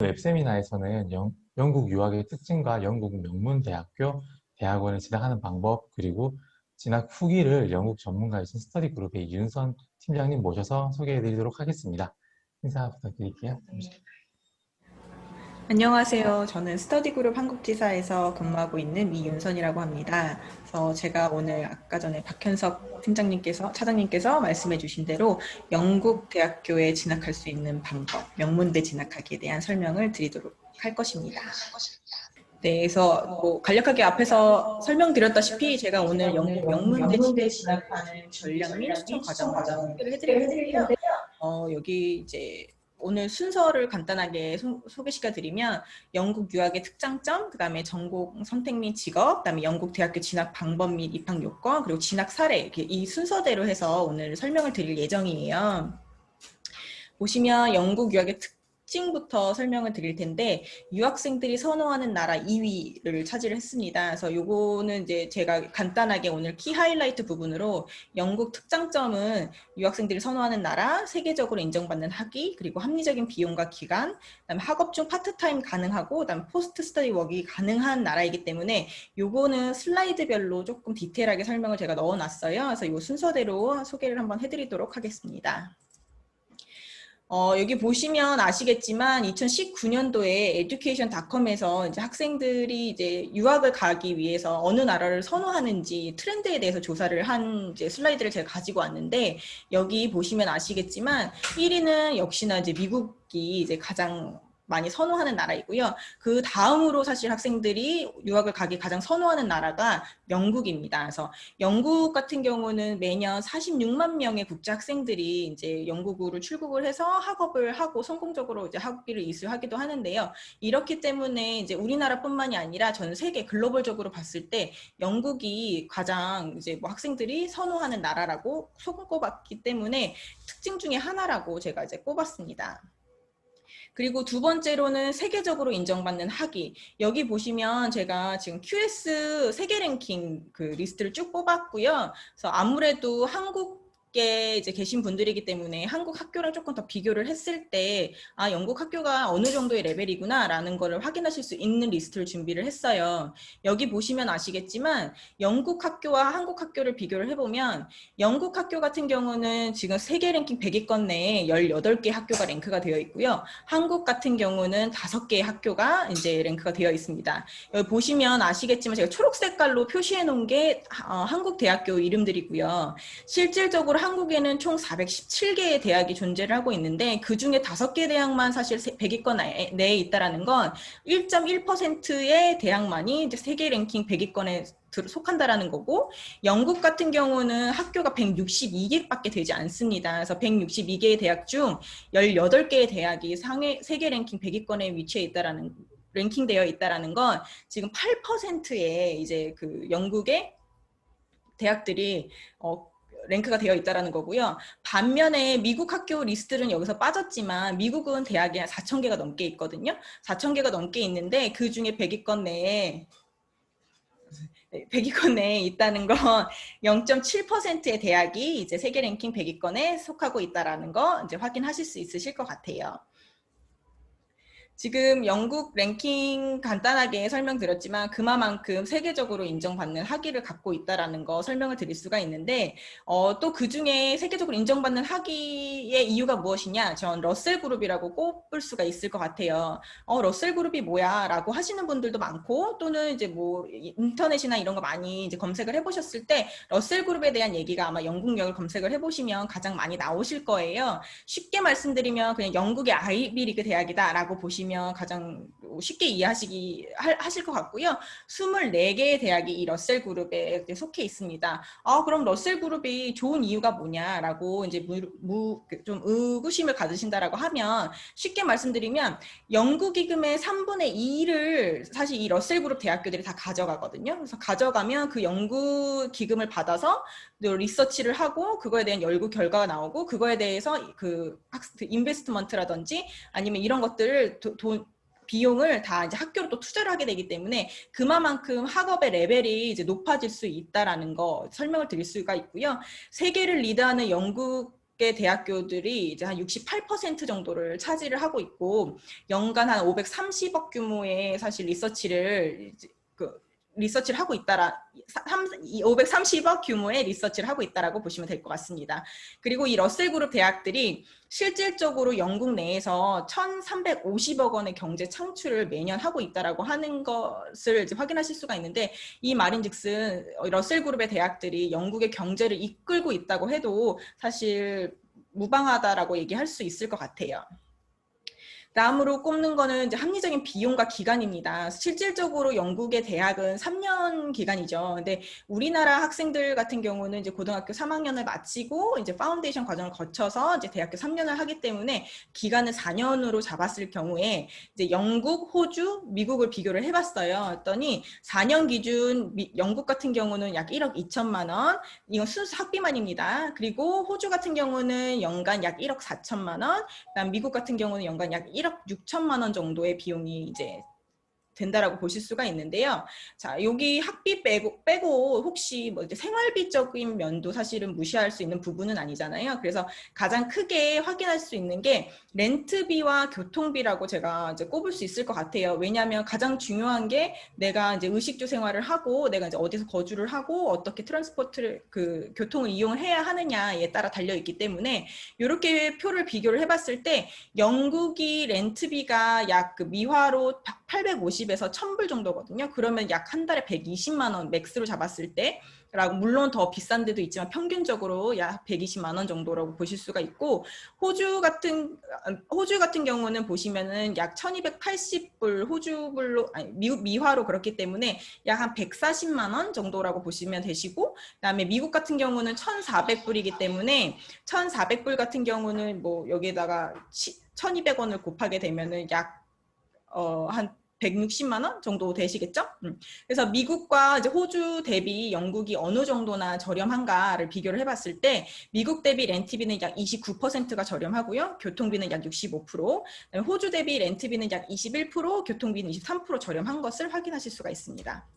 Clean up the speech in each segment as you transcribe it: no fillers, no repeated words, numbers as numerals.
웹세미나에서는 영국 유학의 특징과 영국 명문대학교, 대학원을 진학하는 방법, 그리고 진학 후기를 영국 전문가이신 스터디 그룹의 이윤선 팀장님 모셔서 소개해 드리도록 하겠습니다. 인사 부탁드릴게요. 안녕하세요. 저는 스터디그룹 한국지사에서 근무하고 있는 이윤선이라고 합니다. 그래서 제가 오늘 아까 전에 박현석 차장님께서 말씀해 주신 대로 영국 대학교에 진학할 수 있는 방법, 명문대 진학하기에 대한 설명을 드리도록 할 것입니다. 네, 그래서 뭐 간략하게 앞에서 설명드렸다시피 제가 오늘 영국 명문대 진학하는 전략 및 추천 과정을 소개를 해드릴 텐데요. 여기 이제 오늘 순서를 간단하게 소개시켜 드리면 영국 유학의 특장점, 그 다음에 전공 선택 및 직업, 그 다음에 영국 대학교 진학 방법 및 입학 요건, 그리고 진학 사례, 이렇게 이 순서대로 해서 오늘 설명을 드릴 예정이에요. 보시면 영국 유학의 특징부터 설명을 드릴 텐데 유학생들이 선호하는 나라 2위를 차지를 했습니다. 그래서 요거는 이제 제가 간단하게 오늘 키 하이라이트 부분으로 영국 특장점은 유학생들이 선호하는 나라, 세계적으로 인정받는 학위, 그리고 합리적인 비용과 기간, 그다음에 학업 중 파트타임 가능하고 그다음에 포스트 스터디 워크 가능한 나라이기 때문에 요거는 슬라이드별로 조금 디테일하게 설명을 제가 넣어놨어요. 그래서 요 순서대로 소개를 한번 해드리도록 하겠습니다. 여기 보시면 아시겠지만 2019년도에 education.com에서 이제 학생들이 이제 유학을 가기 위해서 어느 나라를 선호하는지 트렌드에 대해서 조사를 한 이제 슬라이드를 제가 가지고 왔는데 여기 보시면 아시겠지만 1위는 역시나 이제 미국이 이제 가장 많이 선호하는 나라이고요. 그 다음으로 사실 학생들이 유학을 가기 가장 선호하는 나라가 영국입니다. 그래서 영국 같은 경우는 매년 46만 명의 국제 학생들이 이제 영국으로 출국을 해서 학업을 하고 성공적으로 이제 학위를 이수하기도 하는데요. 이렇기 때문에 이제 우리나라뿐만이 아니라 전 세계 글로벌적으로 봤을 때 영국이 가장 이제 뭐 학생들이 선호하는 나라라고 손꼽았기 때문에 특징 중에 하나라고 제가 이제 꼽았습니다. 그리고 두 번째로는 세계적으로 인정받는 학위. 여기 보시면 제가 지금 QS 세계 랭킹 그 리스트를 쭉 뽑았고요. 그래서 아무래도 한국에 이제 계신 분들이기 때문에 한국 학교랑 조금 더 비교를 했을 때 아, 영국 학교가 어느 정도의 레벨이구나 라는 거를 확인하실 수 있는 리스트를 준비를 했어요. 여기 보시면 아시겠지만 영국 학교와 한국 학교를 비교를 해보면 영국 학교 같은 경우는 지금 세계 랭킹 100위권 내에 18개 학교가 랭크가 되어 있고요. 한국 같은 경우는 5개의 학교가 이제 랭크가 되어 있습니다. 여기 보시면 아시겠지만 제가 초록 색깔로 표시해 놓은 게 한국 대학교 이름들이고요. 실질적으로 한국에는 총 417개의 대학이 존재를 하고 있는데 그 중에 5개 대학만 사실 100위권 내에 있다라는 건 1.1%의 대학만이 이제 세계 랭킹 100위권에 속한다라는 거고 영국 같은 경우는 학교가 162개밖에 되지 않습니다. 그래서 162개의 대학 중 18개의 대학이 세계 랭킹 100위권에 위치해 있다라는 랭킹되어 있다라는 건 지금 8%의 이제 그 영국의 대학들이 랭크가 되어 있다라는 거고요. 반면에 미국 학교 리스트는 여기서 빠졌지만 미국은 대학이 한 4,000개가 넘게 있거든요. 4,000개가 넘게 있는데 그 중에 100위권 내에 100위권 내에 있다는 건 0.7%의 대학이 이제 세계 랭킹 100위권에 속하고 있다라는 거 이제 확인하실 수 있으실 것 같아요. 지금 영국 랭킹 간단하게 설명드렸지만 그만큼 세계적으로 인정받는 학위를 갖고 있다라는 거 설명을 드릴 수가 있는데 또 그중에 세계적으로 인정받는 학위의 이유가 무엇이냐? 전 러셀 그룹이라고 꼽을 수가 있을 것 같아요. 러셀 그룹이 뭐야? 라고 하시는 분들도 많고 또는 이제 뭐 인터넷이나 이런 거 많이 이제 검색을 해보셨을 때 러셀 그룹에 대한 얘기가 아마 영국역을 검색을 해보시면 가장 많이 나오실 거예요. 쉽게 말씀드리면 그냥 영국의 아이비리그 대학이다라고 보시면 가장 쉽게 이해하실 것 같고요. 24개의 대학이 이 러셀 그룹에 속해 있습니다. 그럼 러셀 그룹이 좋은 이유가 뭐냐라고 이제 좀 의구심을 가지신다라고 하면 쉽게 말씀드리면 영국 기금의 3분의 2를 사실 이 러셀 그룹 대학교들이 다 가져가거든요. 그래서 가져가면 그 연구 기금을 받아서 리서치를 하고 그거에 대한 연구 결과가 나오고 그거에 대해서 그 인베스트먼트라든지 아니면 이런 것들을 비용을 다 이제 학교로 또 투자를 하게 되기 때문에 그만큼 학업의 레벨이 이제 높아질 수 있다라는 거 설명을 드릴 수가 있고요. 세계를 리드하는 영국 영국의 대학교들이 이제 한 68% 정도를 차지를 하고 있고 연간 한 530억 규모의 사실 리서치를 하고 있다라 530억 규모의 리서치를 하고 있다라고 보시면 될 것 같습니다. 그리고 이 러셀 그룹 대학들이 실질적으로 영국 내에서 1,350억 원의 경제 창출을 매년 하고 있다라고 하는 것을 이제 확인하실 수가 있는데 이 말인즉슨 러셀 그룹의 대학들이 영국의 경제를 이끌고 있다고 해도 사실 무방하다라고 얘기할 수 있을 것 같아요. 다음으로 꼽는 거는 이제 합리적인 비용과 기간입니다. 실질적으로 영국의 대학은 3년 기간이죠. 근데 우리나라 학생들 같은 경우는 이제 고등학교 3학년을 마치고 이제 파운데이션 과정을 거쳐서 이제 대학교 3년을 하기 때문에 기간을 4년으로 잡았을 경우에 이제 영국, 호주, 미국을 비교를 해봤어요. 했더니 4년 기준 영국 같은 경우는 약 1억 2천만 원, 이건 순수 학비만입니다. 그리고 호주 같은 경우는 연간 약 1억 4천만 원, 그다음 미국 같은 경우는 연간 약 1억 6천만 원 정도의 비용이 이제 된다라고 보실 수가 있는데요. 자, 여기 학비 빼고 혹시 뭐 이제 생활비적인 면도 사실은 무시할 수 있는 부분은 아니잖아요. 그래서 가장 크게 확인할 수 있는 게 렌트비와 교통비라고 제가 이제 꼽을 수 있을 것 같아요. 왜냐하면 가장 중요한 게 내가 이제 의식주 생활을 하고 내가 이제 어디서 거주를 하고 어떻게 트랜스포트를 교통을 이용을 해야 하느냐에 따라 달려 있기 때문에 이렇게 표를 비교를 해봤을 때 영국이 렌트비가 약 미화로 850에서 1000불 정도거든요. 그러면 약 한 달에 120만 원 맥스로 잡았을 때 라고 물론 더 비싼 데도 있지만 평균적으로 약 120만 원 정도라고 보실 수가 있고 호주 같은 경우는 보시면은 약 1280불 호주불로 아니 미화로 그렇기 때문에 약 한 140만 원 정도라고 보시면 되시고 그다음에 미국 같은 경우는 1400불이기 때문에 1400불 같은 경우는 뭐 여기에다가 1200원을 곱하게 되면은 약 한 160만 원 정도 되시겠죠? 그래서 미국과 이제 호주 대비 영국이 어느 정도나 저렴한가를 비교를 해봤을 때 미국 대비 렌트비는 약 29%가 저렴하고요. 교통비는 약 65%, 호주 대비 렌트비는 약 21%, 교통비는 23% 저렴한 것을 확인하실 수가 있습니다.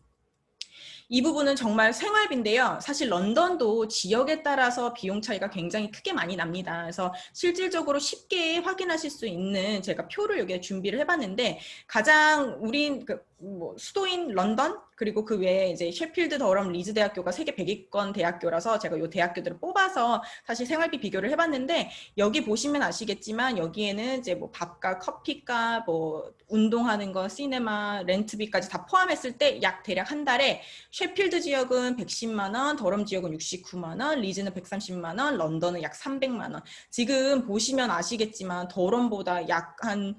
이 부분은 정말 생활비인데요. 사실 런던도 지역에 따라서 비용 차이가 굉장히 크게 많이 납니다. 그래서 실질적으로 쉽게 확인하실 수 있는 제가 표를 여기에 준비를 해봤는데 가장 우린 수도인 런던 그리고 그 외에 이제 셰필드, 더럼, 리즈 대학교가 세계 100위권 대학교라서 제가 이 대학교들을 뽑아서 사실 생활비 비교를 해봤는데 여기 보시면 아시겠지만 여기에는 이제 뭐 밥값, 커피값, 뭐 운동하는 거, 시네마, 렌트비까지 다 포함했을 때 약 대략 한 달에 셰필드 지역은 110만 원, 더럼 지역은 69만 원, 리즈는 130만 원, 런던은 약 300만 원. 지금 보시면 아시겠지만 더럼보다 약 한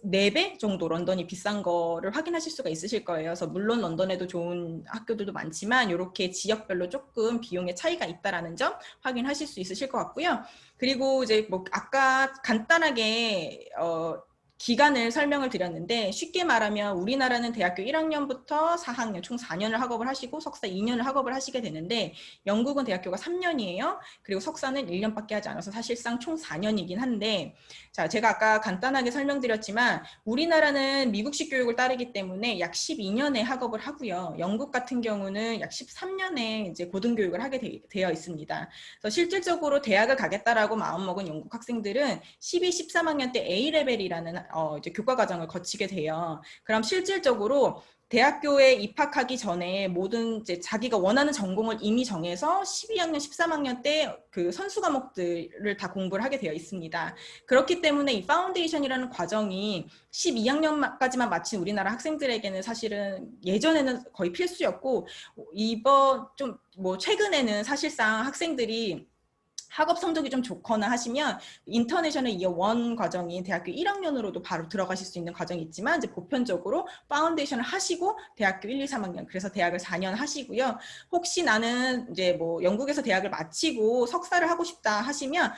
4배 정도 런던이 비싼 거를 확인하실 수가 있으실 거예요. 그래서 물론 런던에도 좋은 학교들도 많지만 이렇게 지역별로 조금 비용의 차이가 있다라는 점 확인하실 수 있으실 것 같고요. 그리고 이제 뭐 아까 간단하게 기간을 설명을 드렸는데 쉽게 말하면 우리나라는 대학교 1학년부터 4학년 총 4년을 학업을 하시고 석사 2년을 학업을 하시게 되는데 영국은 대학교가 3년이에요. 그리고 석사는 1년밖에 하지 않아서 사실상 총 4년이긴 한데 자, 제가 아까 간단하게 설명드렸지만 우리나라는 미국식 교육을 따르기 때문에 약 12년의 학업을 하고요. 영국 같은 경우는 약 13년의 이제 고등교육을 하게 되어 있습니다. 그래서 실질적으로 대학을 가겠다라고 마음먹은 영국 학생들은 12, 13학년 때 A레벨이라는 이제 교과 과정을 거치게 돼요. 그럼 실질적으로 대학교에 입학하기 전에 모든 이제 자기가 원하는 전공을 이미 정해서 12학년, 13학년 때 그 선수 과목들을 다 공부를 하게 되어 있습니다. 그렇기 때문에 이 파운데이션이라는 과정이 12학년까지만 마친 우리나라 학생들에게는 사실은 예전에는 거의 필수였고 이번 좀 뭐 최근에는 사실상 학생들이 학업 성적이 좀 좋거나 하시면 인터내셔널 이어 1 과정인 대학교 1학년으로도 바로 들어가실 수 있는 과정이 있지만 이제 보편적으로 파운데이션을 하시고 대학교 1, 2, 3학년 그래서 대학을 4년 하시고요. 혹시 나는 이제 뭐 영국에서 대학을 마치고 석사를 하고 싶다 하시면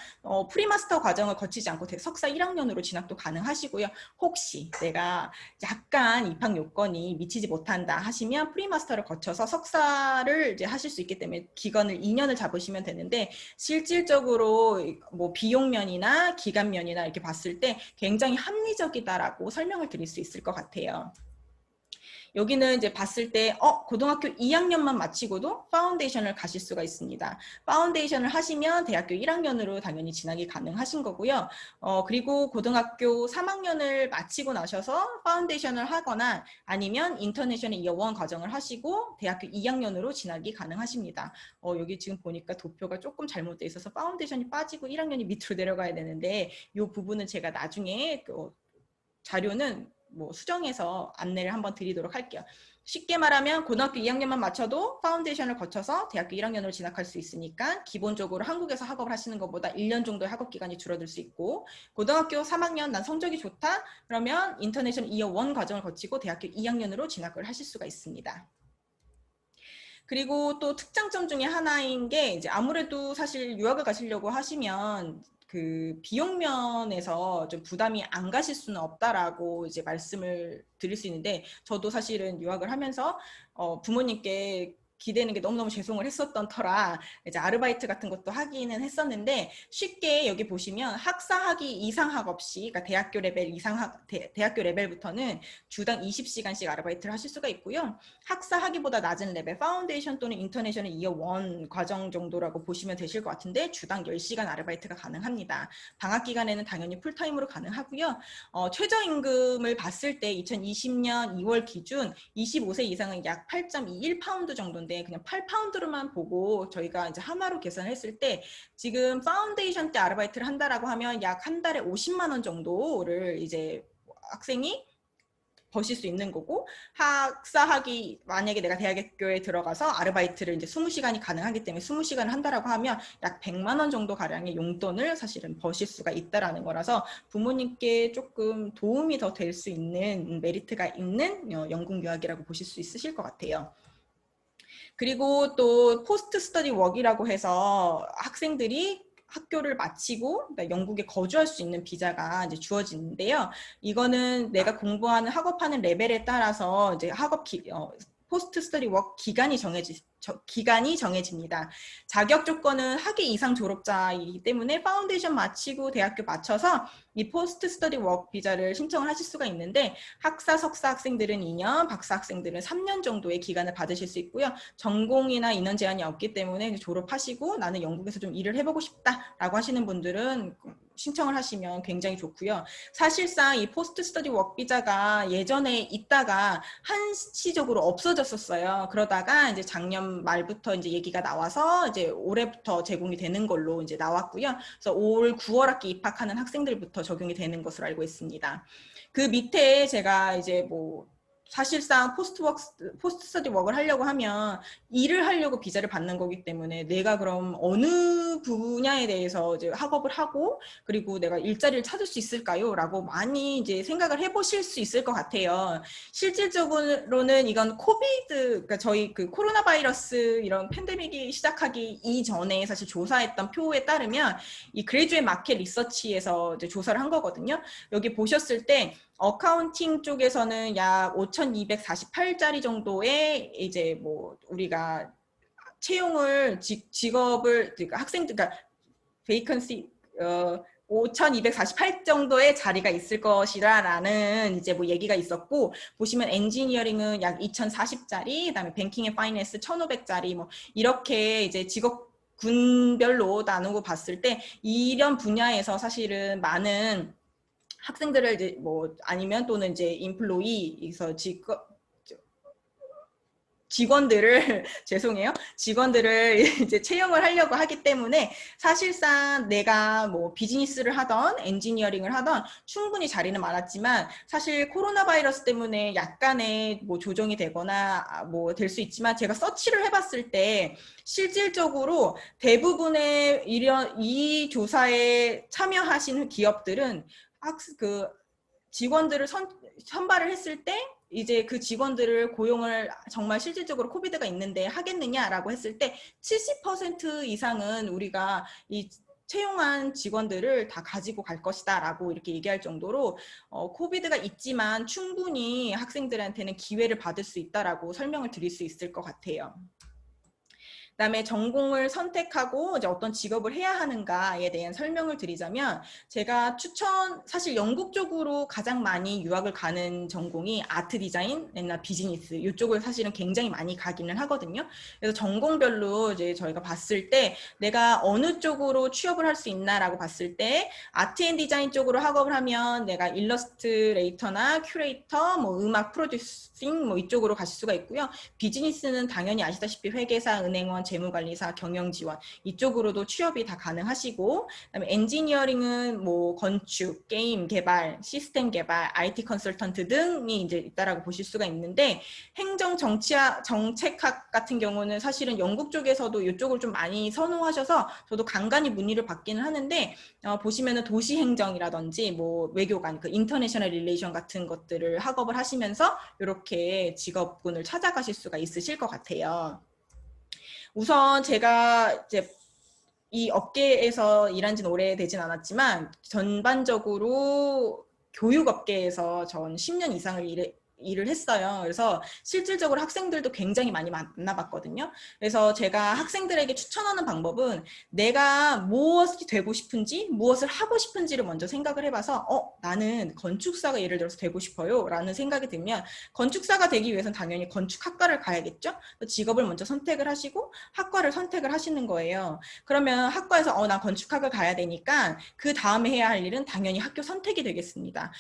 프리마스터 과정을 거치지 않고 석사 1학년으로 진학도 가능하시고요. 혹시 내가 약간 입학 요건이 미치지 못한다 하시면 프리마스터를 거쳐서 석사를 이제 하실 수 있기 때문에 기간을 2년을 잡으시면 되는데 실질적으로 뭐 비용면이나 기간면이나 이렇게 봤을 때 굉장히 합리적이다라고 설명을 드릴 수 있을 것 같아요. 여기는 이제 봤을 때 고등학교 2학년만 마치고도 파운데이션을 가실 수가 있습니다. 파운데이션을 하시면 대학교 1학년으로 당연히 진학이 가능하신 거고요. 그리고 고등학교 3학년을 마치고 나셔서 파운데이션을 하거나 아니면 인터내셔널 이어 1 과정을 하시고 대학교 2학년으로 진학이 가능하십니다. 여기 지금 보니까 도표가 조금 잘못되어 있어서 파운데이션이 빠지고 1학년이 밑으로 내려가야 되는데 이 부분은 제가 나중에 자료는 뭐 수정해서 안내를 한번 드리도록 할게요. 쉽게 말하면 고등학교 2학년만 마쳐도 파운데이션을 거쳐서 대학교 1학년으로 진학할 수 있으니까 기본적으로 한국에서 학업을 하시는 것보다 1년 정도의 학업 기간이 줄어들 수 있고, 고등학교 3학년 난 성적이 좋다 그러면 인터내셔널 이어 1 과정을 거치고 대학교 2학년으로 진학을 하실 수가 있습니다. 그리고 또 특장점 중에 하나인 게 이제 아무래도 사실 유학을 가시려고 하시면 그 비용 면에서 좀 부담이 안 가실 수는 없다라고 이제 말씀을 드릴 수 있는데, 저도 사실은 유학을 하면서 부모님께 기대는 게 너무너무 죄송을 했었던 터라 이제 아르바이트 같은 것도 하기는 했었는데, 쉽게 여기 보시면 학사학위 이상 학업시, 그러니까 대학교 레벨 이상 대학교 레벨부터는 주당 20시간씩 아르바이트를 하실 수가 있고요. 학사학위보다 낮은 레벨 파운데이션 또는 인터내셔널 이어 1 과정 정도라고 보시면 되실 것 같은데 주당 10시간 아르바이트가 가능합니다. 방학 기간에는 당연히 풀타임으로 가능하고요. 최저임금을 봤을 때 2020년 2월 기준 25세 이상은 약 8.21파운드 정도인데, 그냥 8파운드로만 보고 저희가 이제 하나로 계산을 했을 때 지금 파운데이션 때 아르바이트를 한다라고 하면 약 한 달에 50만 원 정도를 이제 학생이 버실 수 있는 거고, 학사학위 만약에 내가 대학교에 들어가서 아르바이트를 이제 20시간이 가능하기 때문에 20시간을 한다라고 하면 약 100만 원 정도 가량의 용돈을 사실은 버실 수가 있다라는 거라서 부모님께 조금 도움이 더 될 수 있는 메리트가 있는 영국 유학이라고 보실 수 있으실 것 같아요. 그리고 또 포스트 스터디 웍이라고 해서 학생들이 학교를 마치고 영국에 거주할 수 있는 비자가 이제 주어지는데요. 이거는 내가 공부하는 학업하는 레벨에 따라서 이제 포스트 스터디 웍 기간이 정해집니다. 자격 조건은 학위 이상 졸업자이기 때문에 파운데이션 마치고 대학교 마쳐서 이 포스트 스터디 웍 비자를 신청을 하실 수가 있는데, 학사, 석사 학생들은 2년, 박사 학생들은 3년 정도의 기간을 받으실 수 있고요. 전공이나 인원 제한이 없기 때문에 졸업하시고 나는 영국에서 좀 일을 해보고 싶다라고 하시는 분들은 신청을 하시면 굉장히 좋고요. 사실상 이 포스트 스터디 웍 비자가 예전에 있다가 한시적으로 없어졌었어요. 그러다가 이제 작년 말부터 이제 얘기가 나와서 이제 올해부터 제공이 되는 걸로 이제 나왔고요. 그래서 올 9월 학기 입학하는 학생들부터 적용이 되는 것으로 알고 있습니다. 그 밑에 제가 이제 뭐 사실상 포스트 스터디 웍을 하려고 하면 일을 하려고 비자를 받는 거기 때문에 내가 그럼 어느 분야에 대해서 이제 학업을 하고 그리고 내가 일자리를 찾을 수 있을까요? 라고 많이 이제 생각을 해보실 수 있을 것 같아요. 실질적으로는 이건 그러니까 저희 그 코로나 바이러스 이런 팬데믹이 시작하기 이전에 사실 조사했던 표에 따르면 이 그레듀에이트 마켓 리서치에서 이제 조사를 한 거거든요. 여기 보셨을 때 어카운팅 쪽에서는 약 5,248자리 정도의 이제 뭐 우리가 채용을 직업을 그러니까 학생들 그러니까 베이컨시 5,248 정도의 자리가 있을 것이라는 이제 뭐 얘기가 있었고, 보시면 엔지니어링은 약 2,040자리, 그다음에 뱅킹 앤 파이낸스 1,500자리 뭐 이렇게 이제 직업 군별로 나누고 봤을 때 이런 분야에서 사실은 많은 학생들을 이제 뭐 아니면 또는 이제 인플로이에서 직원들을 죄송해요. 직원들을 이제 채용을 하려고 하기 때문에 사실상 내가 뭐 비즈니스를 하던 엔지니어링을 하던 충분히 자리는 많았지만, 사실 코로나 바이러스 때문에 약간의 뭐 조정이 되거나 뭐 될 수 있지만 제가 서치를 해봤을 때 실질적으로 대부분의 이 조사에 참여하신 기업들은 그 직원들을 선발을 했을 때 이제 그 직원들을 고용을 정말 실질적으로 코비드가 있는데 하겠느냐라고 했을 때 70% 이상은 우리가 이 채용한 직원들을 다 가지고 갈 것이다 라고 이렇게 얘기할 정도로 코비드가 있지만 충분히 학생들한테는 기회를 받을 수 있다라고 설명을 드릴 수 있을 것 같아요. 그다음에 전공을 선택하고 이제 어떤 직업을 해야 하는가에 대한 설명을 드리자면 제가 사실 영국 쪽으로 가장 많이 유학을 가는 전공이 아트 디자인이나 비즈니스 이쪽을 사실은 굉장히 많이 가기는 하거든요. 그래서 전공별로 이제 저희가 봤을 때 내가 어느 쪽으로 취업을 할 수 있나라고 봤을 때 아트 앤 디자인 쪽으로 학업을 하면 내가 일러스트레이터나 큐레이터, 뭐 음악 프로듀싱 뭐 이쪽으로 가실 수가 있고요. 비즈니스는 당연히 아시다시피 회계사, 은행원, 재무관리사, 경영지원 이쪽으로도 취업이 다 가능하시고, 그다음에 엔지니어링은 뭐 건축, 게임 개발, 시스템 개발, IT 컨설턴트 등이 이제 있다라고 보실 수가 있는데, 행정 정책학 같은 경우는 사실은 영국 쪽에서도 이쪽을 좀 많이 선호하셔서 저도 간간히 문의를 받기는 하는데, 보시면은 도시행정이라든지 뭐 외교관, 그 인터내셔널 릴레이션 같은 것들을 학업을 하시면서 이렇게 직업군을 찾아가실 수가 있으실 것 같아요. 우선 제가 이제 이 업계에서 일한 지는 오래되진 않았지만 전반적으로 교육업계에서 전 10년 이상을 일을 했어요. 그래서 실질적으로 학생들도 굉장히 많이 만나봤거든요. 그래서 제가 학생들에게 추천하는 방법은 내가 무엇이 되고 싶은지, 무엇을 하고 싶은지를 먼저 생각을 해봐서 나는 건축사가 예를 들어서 되고 싶어요 라는 생각이 들면 건축사가 되기 위해서는 당연히 건축학과를 가야겠죠. 직업을 먼저 선택을 하시고 학과를 선택을 하시는 거예요. 그러면 학과에서 나 건축학을 가야 되니까 그 다음에 해야 할 일은 당연히 학교 선택이 되겠습니다.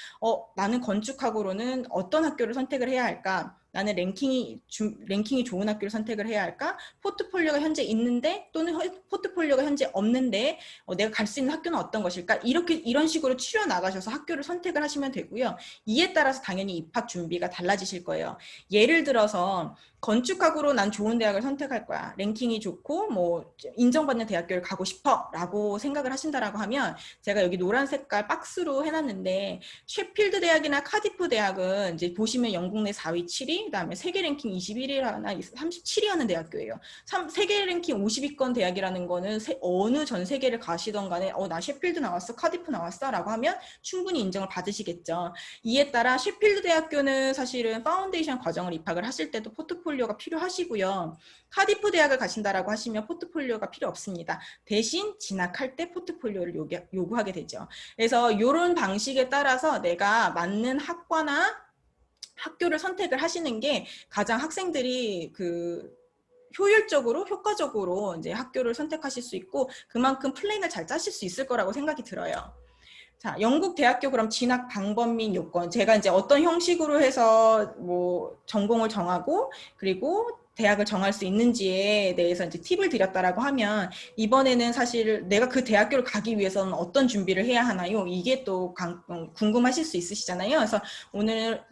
나는 건축학으로는 어떤 학교를 선택을 해야 할까? 나는 랭킹이 좋은 학교를 선택을 해야 할까? 포트폴리오가 현재 있는데 또는 포트폴리오가 현재 없는데 내가 갈 수 있는 학교는 어떤 것일까? 이런 식으로 추려 나가셔서 학교를 선택을 하시면 되고요. 이에 따라서 당연히 입학 준비가 달라지실 거예요. 예를 들어서 건축학으로 난 좋은 대학을 선택할 거야. 랭킹이 좋고 뭐 인정받는 대학교를 가고 싶어 라고 생각을 하신다라고 하면 제가 여기 노란 색깔 박스로 해놨는데 셰필드 대학이나 카디프 대학은 이제 보시면 영국 내 4위 7위, 그다음에 세계 랭킹 21위나 37위 하는 대학교예요. 세계 랭킹 50위권 대학이라는 거는 어느 전 세계를 가시던 간에 나 셰필드 나왔어, 카디프 나왔어 라고 하면 충분히 인정을 받으시겠죠. 이에 따라 셰필드 대학교는 사실은 파운데이션 과정을 입학을 하실 때도 포트폴리오가 필요하시고요. 카디프 대학을 가신다라고 하시면 포트폴리오가 필요 없습니다. 대신 진학할 때 포트폴리오를 요구하게 되죠. 그래서 이런 방식에 따라서 내가 맞는 학과나 학교를 선택을 하시는 게 가장 학생들이 효과적으로 이제 학교를 선택하실 수 있고 그만큼 플랜을 잘 짜실 수 있을 거라고 생각이 들어요. 자, 영국 대학교 그럼 진학 방법 및 요건. 제가 이제 어떤 형식으로 해서 뭐 전공을 정하고 그리고 대학을 정할 수 있는지에 대해서 이제 팁을 드렸다라고 하면 이번에는 사실 내가 그 대학교를 가기 위해서는 어떤 준비를 해야 하나요? 이게 또 궁금하실 수 있으시잖아요. 그래서 오늘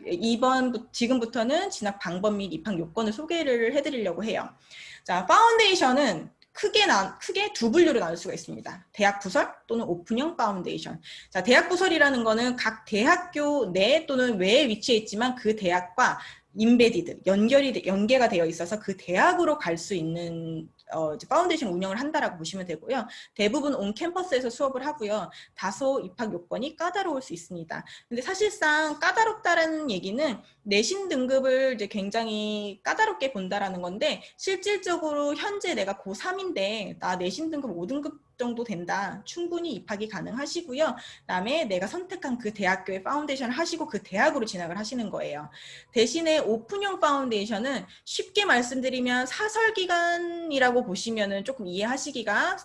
지금부터는 진학 방법 및 입학 요건을 소개를 해드리려고 해요. 자, 파운데이션은 크게 두 분류로 나눌 수가 있습니다. 대학 부설 또는 오픈형 파운데이션. 자, 대학 부설이라는 거는 각 대학교 내 또는 외에 위치해 있지만 그 대학과 연계가 되어 있어서 그 대학으로 갈 수 있는 파운데이션 운영을 한다라고 보시면 되고요. 대부분 온 캠퍼스에서 수업을 하고요. 다소 입학 요건이 까다로울 수 있습니다. 근데 사실상 까다롭다는 얘기는 내신 등급을 이제 굉장히 까다롭게 본다라는 건데 실질적으로 현재 내가 고3인데 나 내신 등급 5등급 정도 된다. 충분히 입학이 가능하시고요. 그다음에 내가 선택한 그 대학교의 파운데이션을 하시고 그 대학으로 진학을 하시는 거예요. 대신에 오픈형 파운데이션은 쉽게 말씀드리면 사설기관이라고 보시면은 조금 이해하시기가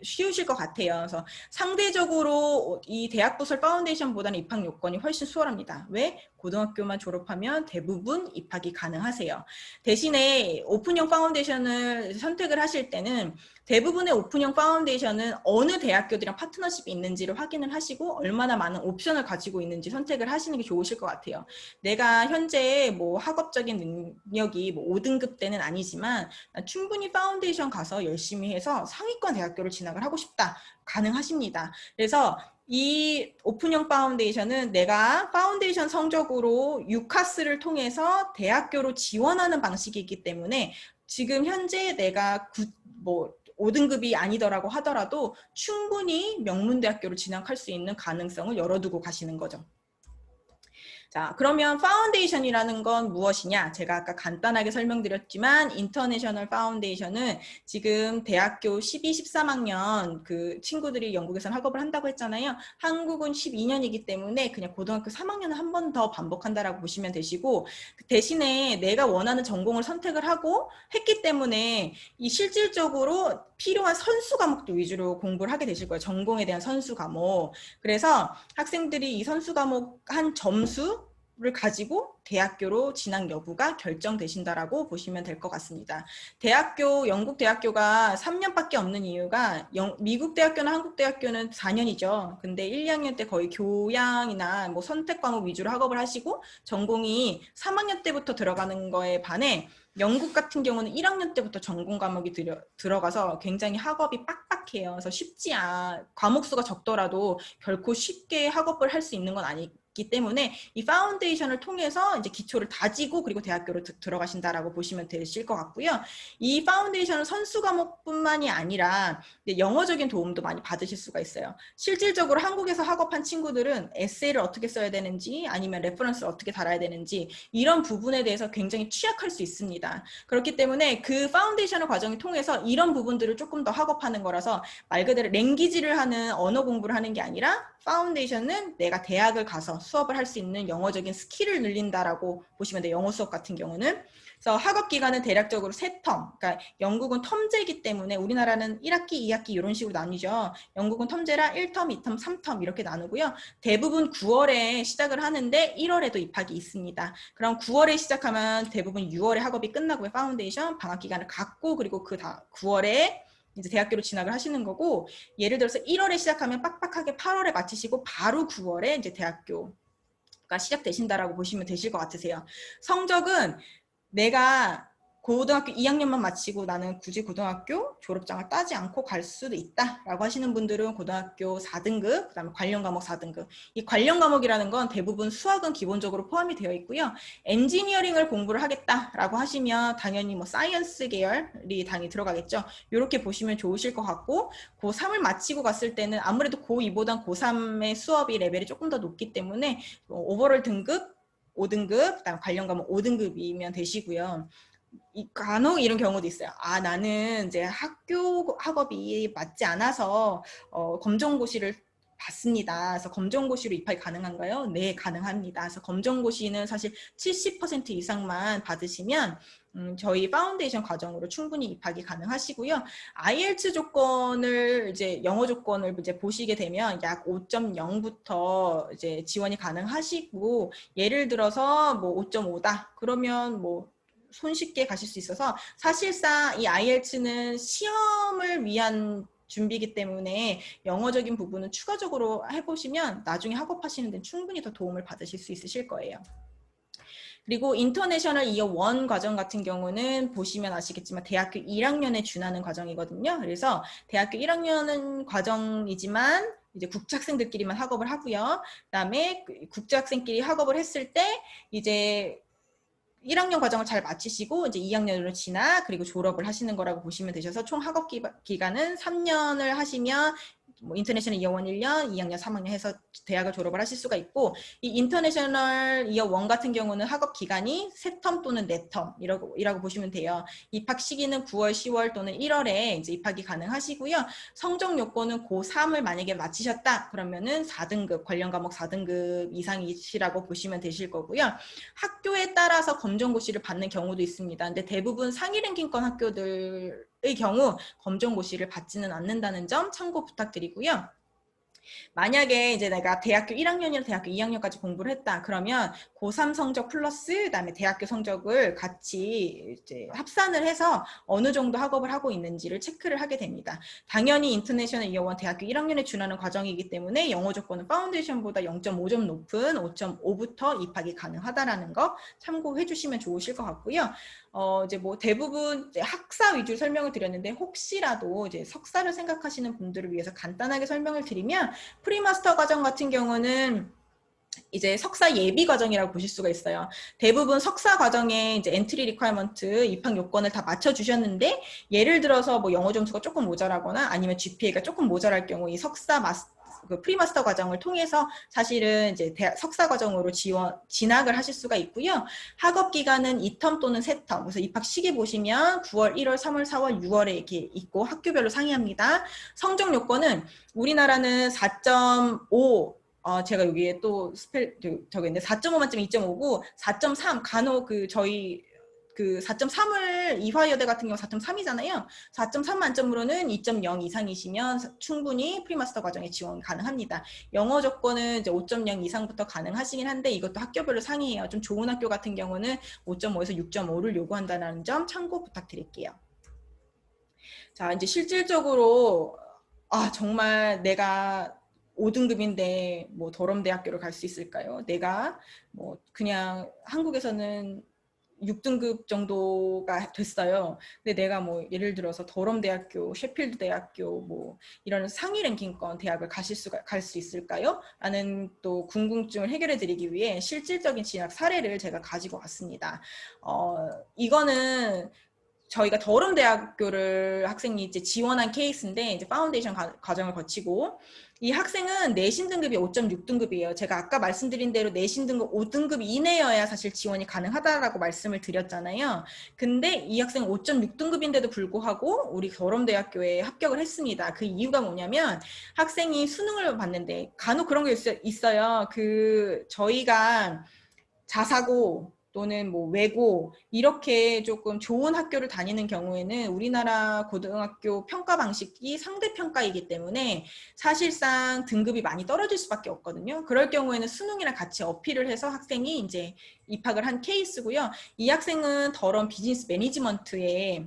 쉬우실 것 같아요. 그래서 상대적으로 이 대학부설 파운데이션보다는 입학 요건이 훨씬 수월합니다. 왜? 고등학교만 졸업하면 대부분 입학이 가능하세요. 대신에 오픈형 파운데이션을 선택을 하실 때는 대부분의 오픈형 파운데이션은 어느 대학교들이랑 파트너십이 있는지를 확인을 하시고 얼마나 많은 옵션을 가지고 있는지 선택을 하시는 게 좋으실 것 같아요. 내가 현재 뭐 학업적인 능력이 뭐 5등급 때는 아니지만 충분히 파운데이션 가서 열심히 해서 상위권 대학교를 진학을 하고 싶다. 가능하십니다. 그래서 이 오픈형 파운데이션은 내가 파운데이션 성적으로 유카스를 통해서 대학교로 지원하는 방식이기 때문에 지금 현재 내가 5등급이 아니더라고 하더라도 충분히 명문대학교로 진학할 수 있는 가능성을 열어두고 가시는 거죠. 자, 그러면 파운데이션이라는 건 무엇이냐? 제가 아까 간단하게 설명드렸지만 인터내셔널 파운데이션은 지금 대학교 12, 13학년 그 친구들이 영국에서는 학업을 한다고 했잖아요. 한국은 12년이기 때문에 그냥 고등학교 3학년을 한 번 더 반복한다라고 보시면 되시고, 대신에 내가 원하는 전공을 선택을 하고 했기 때문에 이 실질적으로 필요한 선수 과목도 위주로 공부를 하게 되실 거예요. 전공에 대한 선수 과목. 그래서 학생들이 이 선수 과목 한 점수를 가지고 대학교로 진학 여부가 결정되신다라고 보시면 될 것 같습니다. 영국 대학교가 3년밖에 없는 이유가 미국 대학교나 한국 대학교는 4년이죠. 근데 1, 2학년 때 거의 교양이나 뭐 선택 과목 위주로 학업을 하시고 전공이 3학년 때부터 들어가는 거에 반해 영국 같은 경우는 1학년 때부터 전공 과목이 들어가서 굉장히 학업이 빡빡해요. 그래서 과목 수가 적더라도 결코 쉽게 학업을 할 수 있는 건 아니기 때문에 이 파운데이션을 통해서 이제 기초를 다지고 그리고 대학교로 들어가신다라고 보시면 되실 것 같고요. 이 파운데이션은 선수 과목뿐만이 아니라 영어적인 도움도 많이 받으실 수가 있어요. 실질적으로 한국에서 학업한 친구들은 에세이를 어떻게 써야 되는지 아니면 레퍼런스를 어떻게 달아야 되는지 이런 부분에 대해서 굉장히 취약할 수 있습니다. 그렇기 때문에 그 파운데이션 과정을 통해서 이런 부분들을 조금 더 학업하는 거라서 말 그대로 랭귀지를 하는 언어 공부를 하는 게 아니라 파운데이션은 내가 대학을 가서 수업을 할 수 있는 영어적인 스킬을 늘린다라고 보시면 돼요. 영어 수업 같은 경우는. 그래서 학업 기간은 대략적으로 3텀. 그러니까 영국은 텀제이기 때문에 우리나라는 1학기, 2학기 이런 식으로 나뉘죠. 영국은 텀제라 1텀, 2텀, 3텀 이렇게 나누고요. 대부분 9월에 시작을 하는데 1월에도 입학이 있습니다. 그럼 9월에 시작하면 대부분 6월에 학업이 끝나고요. 파운데이션 방학 기간을 갖고 그리고 9월에 이제 대학교로 진학을 하시는 거고, 예를 들어서 1월에 시작하면 빡빡하게 8월에 마치시고 바로 9월에 이제 대학교가 시작되신다라고 보시면 되실 것 같으세요. 성적은 내가 고등학교 2학년만 마치고 나는 굳이 고등학교 졸업장을 따지 않고 갈 수도 있다라고 하시는 분들은 고등학교 4등급, 그다음에 관련 과목 4등급. 이 관련 과목이라는 건 대부분 수학은 기본적으로 포함이 되어 있고요. 엔지니어링을 공부를 하겠다라고 하시면 당연히 뭐 사이언스 계열이 당연히 들어가겠죠. 이렇게 보시면 좋으실 것 같고, 고3을 마치고 갔을 때는 아무래도 고2보단 고3의 수업이 레벨이 조금 더 높기 때문에 오버롤 등급 5등급, 그다음 관련 과목 5등급이면 되시고요. 간혹 이런 경우도 있어요. 아, 나는 이제 학업이 맞지 않아서 검정고시를 받습니다. 그래서 검정고시로 입학이 가능한가요? 네, 가능합니다. 그래서 검정고시는 사실 70% 이상만 받으시면 저희 파운데이션 과정으로 충분히 입학이 가능하시고요. IELTS 조건을 이제 영어 조건을 이제 보시게 되면 약 5.0부터 이제 지원이 가능하시고, 예를 들어서 뭐 5.5다 그러면 뭐 손쉽게 가실 수 있어서, 사실상 이 IELTS는 시험을 위한 준비이기 때문에 영어적인 부분은 추가적으로 해보시면 나중에 학업하시는 데는 충분히 더 도움을 받으실 수 있으실 거예요. 그리고 인터내셔널 이어 1 과정 같은 경우는 보시면 아시겠지만 대학교 1학년에 준하는 과정이거든요. 그래서 대학교 1학년은 과정이지만 이제 국제학생들끼리만 학업을 하고요. 그다음에 국제학생끼리 학업을 했을 때 이제 1학년 과정을 잘 마치시고 이제 2학년으로 진학 그리고 졸업을 하시는 거라고 보시면 되셔서 총 학업 기간은 3년을 하시면 뭐 인터내셔널 이어 1 1년, 2학년, 3학년 해서 대학을 졸업을 하실 수가 있고, 이 인터내셔널 이어 1 같은 경우는 학업 기간이 3텀 또는 4텀이라고 보시면 돼요. 입학 시기는 9월, 10월 또는 1월에 이제 입학이 가능하시고요. 성적 요건은 고3을 만약에 마치셨다 그러면은 4등급, 관련 과목 4등급 이상이시라고 보시면 되실 거고요. 학교에 따라서 검정고시를 받는 경우도 있습니다. 근데 대부분 상위 랭킹권 학교들의 경우 검정고시를 받지는 않는다는 점 참고 부탁드리고요. 만약에 이제 내가 대학교 1학년이나 대학교 2학년까지 공부를 했다 그러면 고3 성적 플러스 그다음에 대학교 성적을 같이 이제 합산을 해서 어느 정도 학업을 하고 있는지를 체크를 하게 됩니다. 당연히 인터내셔널 이어 1 대학교 1학년에 준하는 과정이기 때문에 영어 조건은 파운데이션보다 0.5점 높은 5.5부터 입학이 가능하다라는 거 참고해 주시면 좋으실 것 같고요. 이제 뭐 대부분 이제 학사 위주로 설명을 드렸는데, 혹시라도 이제 석사를 생각하시는 분들을 위해서 간단하게 설명을 드리면, 프리마스터 과정 같은 경우는 이제 석사 예비 과정이라고 보실 수가 있어요. 대부분 석사 과정에 이제 엔트리 리ኳ어먼트 입학 요건을 다 맞춰 주셨는데, 예를 들어서 뭐 영어 점수가 조금 모자라거나 아니면 GPA가 조금 모자랄 경우 이 석사 그 프리마스터 과정을 통해서 사실은 이제 석사 과정으로 진학을 하실 수가 있고요. 학업 기간은 2텀 또는 3텀. 그래서 입학 시기 보시면 9월, 1월, 3월, 4월, 6월에 이렇게 있고 학교별로 상이합니다. 성적 요건은 우리나라는 4.5 제가 여기에 또 저기 있는데 4.5 만점 2.5고 4.3 간혹 저희 4.3을 이화여대 같은 경우 4.3이잖아요. 4.3 만점으로는 2.0 이상이시면 충분히 프리마스터 과정에 지원 가능합니다. 영어 조건은 이제 5.0 이상부터 가능하시긴 한데 이것도 학교별로 상이에요. 좀 좋은 학교 같은 경우는 5.5에서 6.5를 요구한다는 점 참고 부탁드릴게요. 자, 이제 실질적으로 정말 내가 5등급인데 뭐 더럼대학교를 갈 수 있을까요? 내가 뭐 그냥 한국에서는 6등급 정도가 됐어요. 근데 내가 뭐 예를 들어서 더럼대학교, 셰필드 대학교 뭐 이런 상위 랭킹권 대학을 갈 수 있을까요? 라는 또 궁금증을 해결해 드리기 위해 실질적인 진학 사례를 제가 가지고 왔습니다. 이거는 저희가 더럼대학교를 학생이 이제 지원한 케이스인데 이제 파운데이션 과정을 거치고 이 학생은 내신 등급이 5.6등급이에요. 제가 아까 말씀드린 대로 내신 등급 5등급 이내여야 사실 지원이 가능하다라고 말씀을 드렸잖아요. 근데 이 학생은 5.6등급인데도 불구하고 우리 더럼대학교에 합격을 했습니다. 그 이유가 뭐냐면 학생이 수능을 봤는데 간혹 그런 게 있어요. 저희가 자사고 또는 뭐 외고 이렇게 조금 좋은 학교를 다니는 경우에는 우리나라 고등학교 평가 방식이 상대평가이기 때문에 사실상 등급이 많이 떨어질 수밖에 없거든요. 그럴 경우에는 수능이랑 같이 어필을 해서 학생이 이제 입학을 한 케이스고요. 이 학생은 더럼 비즈니스 매니지먼트에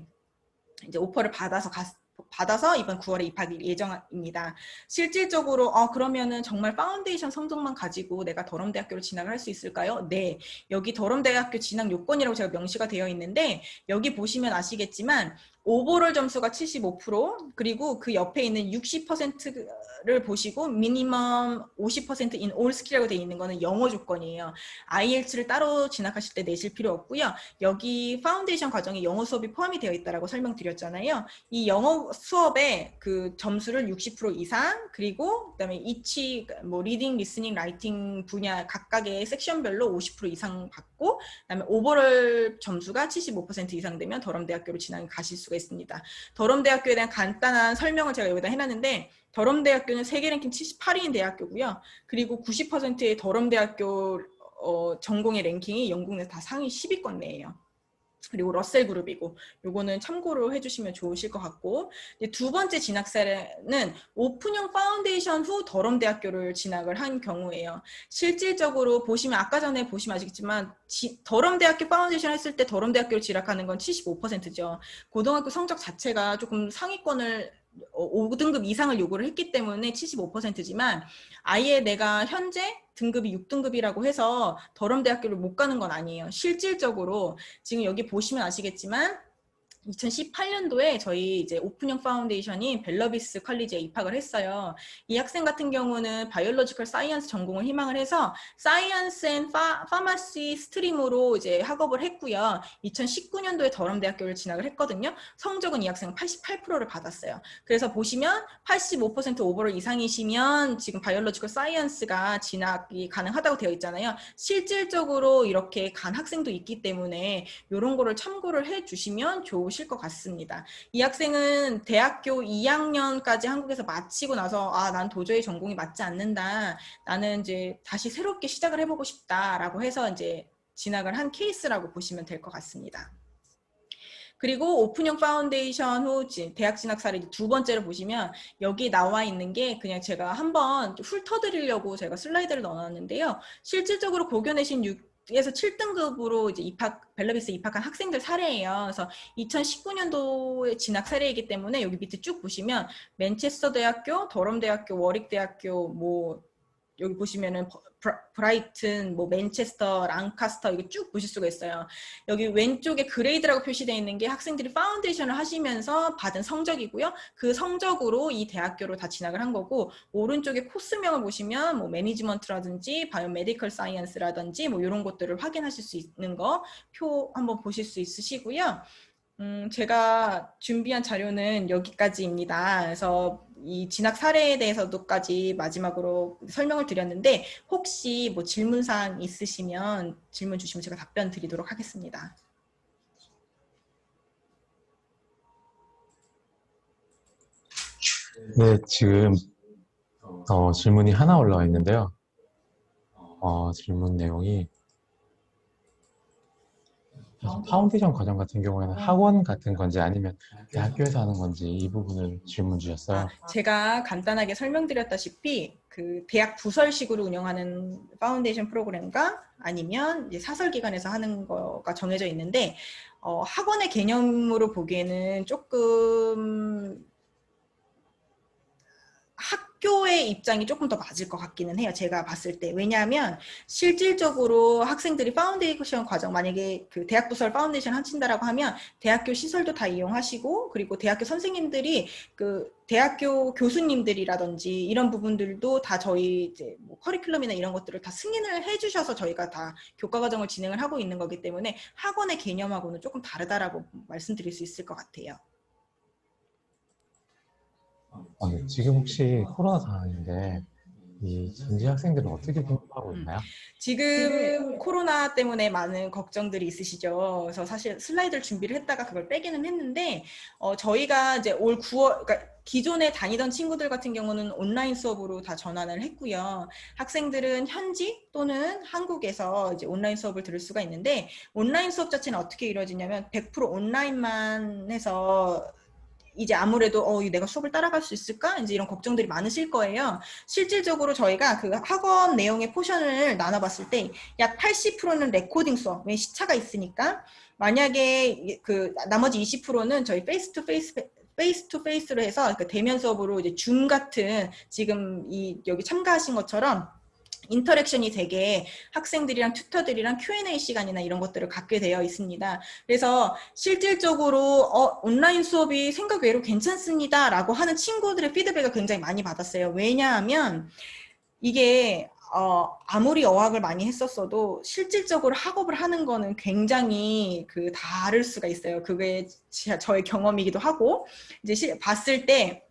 이제 오퍼를 받아서 이번 9월에 입학 예정입니다. 실질적으로 그러면은 정말 파운데이션 성적만 가지고 내가 더럼대학교로 진학을 할 수 있을까요? 네. 여기 더럼대학교 진학 요건이라고 제가 명시가 되어 있는데 여기 보시면 아시겠지만 오버롤 점수가 75% 그리고 그 옆에 있는 60%를 보시고 미니멈 50% in all skill이라고 되어 있는 거는 영어 조건이에요. IELTS를 따로 진학하실 때 내실 필요 없고요. 여기 파운데이션 과정에 영어 수업이 포함이 되어 있다고 설명드렸잖아요. 이 영어 수업의 그 점수를 60% 이상 그리고 그다음에 each 뭐 리딩, 리스닝, 라이팅 분야 각각의 섹션별로 50% 이상 받고 그다음에 오버롤 점수가 75% 이상 되면 더럼대학교로 진학을 가실 수가 있습니다. 더럼대학교에 대한 간단한 설명을 제가 여기다 해놨는데 더럼대학교는 세계 랭킹 78위인 대학교고요. 그리고 90%의 더럼대학교 전공의 랭킹이 영국 내 다 상위 10위권 내에요. 그리고 러셀 그룹이고 요거는 참고로 해주시면 좋으실 것 같고 두 번째 진학 사례는 오픈형 파운데이션 후 더럼대학교를 진학을 한 경우예요. 실질적으로 보시면 아까 전에 보시면 아시겠지만 더럼대학교 파운데이션 했을 때 더럼대학교를 진학하는 건 75%죠. 고등학교 성적 자체가 조금 상위권을 5등급 이상을 요구를 했기 때문에 75%지만 아예 내가 현재 등급이 6등급이라고 해서 더럼대학교를 못 가는 건 아니에요. 실질적으로 지금 여기 보시면 아시겠지만 2018년도에 저희 이제 오픈형 파운데이션이 벨러비스 컬리지에 입학을 했어요. 이 학생 같은 경우는 바이올로지컬 사이언스 전공을 희망을 해서 사이언스 앤 파마시 스트림으로 이제 학업을 했고요. 2019년도에 더럼대학교를 진학을 했거든요. 성적은 이 학생은 88%를 받았어요. 그래서 보시면 85% 오버롤 이상이시면 지금 바이올로지컬 사이언스가 진학이 가능하다고 되어 있잖아요. 실질적으로 이렇게 간 학생도 있기 때문에 이런 거를 참고를 해주시면 좋으실 것 같습니다. 이 학생은 대학교 2학년까지 한국에서 마치고 나서 난 도저히 전공이 맞지 않는다. 나는 이제 다시 새롭게 시작을 해보고 싶다라고 해서 이제 진학을 한 케이스라고 보시면 될 것 같습니다. 그리고 오픈형 파운데이션 후 대학 진학 사례 두 번째로 보시면 여기 나와 있는 게 그냥 제가 한번 훑어드리려고 제가 슬라이드를 넣어놨는데요. 실질적으로 고교내신 6에서 7등급으로 이제 벨러비스 입학한 학생들 사례예요. 그래서 2019년도에 진학 사례이기 때문에 여기 밑에 쭉 보시면 맨체스터 대학교, 더럼 대학교, 워릭 대학교, 뭐 여기 보시면은 브라이튼, 뭐 맨체스터, 랑카스터 이거 쭉 보실 수가 있어요. 여기 왼쪽에 그레이드라고 표시되어 있는 게 학생들이 파운데이션을 하시면서 받은 성적이고요. 그 성적으로 이 대학교로 다 진학을 한 거고 오른쪽에 코스명을 보시면 뭐 매니지먼트라든지 바이오메디컬 사이언스라든지 뭐 이런 것들을 확인하실 수 있는 거 표 한번 보실 수 있으시고요. 제가 준비한 자료는 여기까지입니다. 그래서 이 진학 사례에 대해서도까지 마지막으로 설명을 드렸는데 혹시 뭐 질문사항 있으시면 질문 주시면 제가 답변 드리도록 하겠습니다. 네, 지금 질문이 하나 올라와 있는데요. 질문 내용이 파운데이션 과정 같은 경우에는 학원 같은 건지 아니면 대학교에서 하는 건지 이 부분을 질문 주셨어요. 제가 간단하게 설명드렸다시피 그 대학 부설식으로 운영하는 파운데이션 프로그램과 아니면 이제 사설기관에서 하는 거가 정해져 있는데 학원의 개념으로 보기에는 조금 학교의 입장이 조금 더 맞을 것 같기는 해요. 제가 봤을 때. 왜냐하면 실질적으로 학생들이 파운데이션 과정, 만약에 그 대학 부설 파운데이션 하신다라고 하면 대학교 시설도 다 이용하시고 그리고 대학교 선생님들이 그 대학교 교수님들이라든지 이런 부분들도 다 저희 이제 뭐 커리큘럼이나 이런 것들을 다 승인을 해주셔서 저희가 다 교과 과정을 진행을 하고 있는 거기 때문에 학원의 개념하고는 조금 다르다라고 말씀드릴 수 있을 것 같아요. 네, 지금 혹시 코로나 상황인데 이 전지 학생들은 어떻게 공부하고 있나요? 지금 코로나 때문에 많은 걱정들이 있으시죠. 그래서 사실 슬라이드를 준비를 했다가 그걸 빼기는 했는데 저희가 이제 올 9월, 그러니까 기존에 다니던 친구들 같은 경우는 온라인 수업으로 다 전환을 했고요. 학생들은 현지 또는 한국에서 이제 온라인 수업을 들을 수가 있는데 온라인 수업 자체는 어떻게 이루어지냐면 100% 온라인만 해서 이제 아무래도 내가 수업을 따라갈 수 있을까? 이제 이런 걱정들이 많으실 거예요. 실질적으로 저희가 그 학원 내용의 포션을 나눠봤을 때 약 80%는 레코딩 수업, 왜 시차가 있으니까. 만약에 그 나머지 20%는 저희 페이스 투 페이스로 해서 그 대면 수업으로 이제 줌 같은 지금 여기 참가하신 것처럼 인터랙션이 되게 학생들이랑 튜터들이랑 Q&A 시간이나 이런 것들을 갖게 되어 있습니다. 그래서 실질적으로 온라인 수업이 생각 외로 괜찮습니다 라고 하는 친구들의 피드백을 굉장히 많이 받았어요. 왜냐하면 이게 아무리 어학을 많이 했었어도 실질적으로 학업을 하는 거는 굉장히 그 다를 수가 있어요. 그게 저의 경험이기도 하고 이제 봤을 때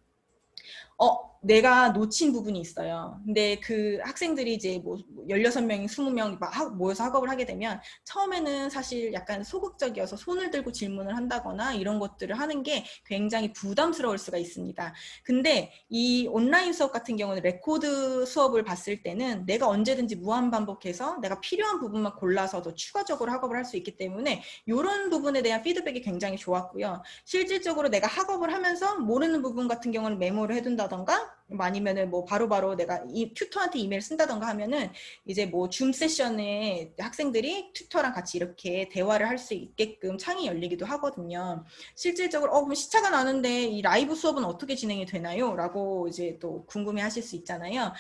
내가 놓친 부분이 있어요. 근데 그 학생들이 이제 뭐 16명이 20명 모여서 학업을 하게 되면 처음에는 사실 약간 소극적이어서 손을 들고 질문을 한다거나 이런 것들을 하는 게 굉장히 부담스러울 수가 있습니다. 근데 이 온라인 수업 같은 경우는 레코드 수업을 봤을 때는 내가 언제든지 무한 반복해서 내가 필요한 부분만 골라서 더 추가적으로 학업을 할 수 있기 때문에 이런 부분에 대한 피드백이 굉장히 좋았고요. 실질적으로 내가 학업을 하면서 모르는 부분 같은 경우는 메모를 해둔다던가 아니면은 뭐 바로바로 내가 튜터한테 이메일 쓴다던가 하면은 이제 뭐 줌 세션에 학생들이 튜터랑 같이 이렇게 대화를 할 수 있게끔 창이 열리기도 하거든요. 실질적으로 그럼 시차가 나는데 이 라이브 수업은 어떻게 진행이 되나요? 라고 이제 또 궁금해 하실 수 있잖아요.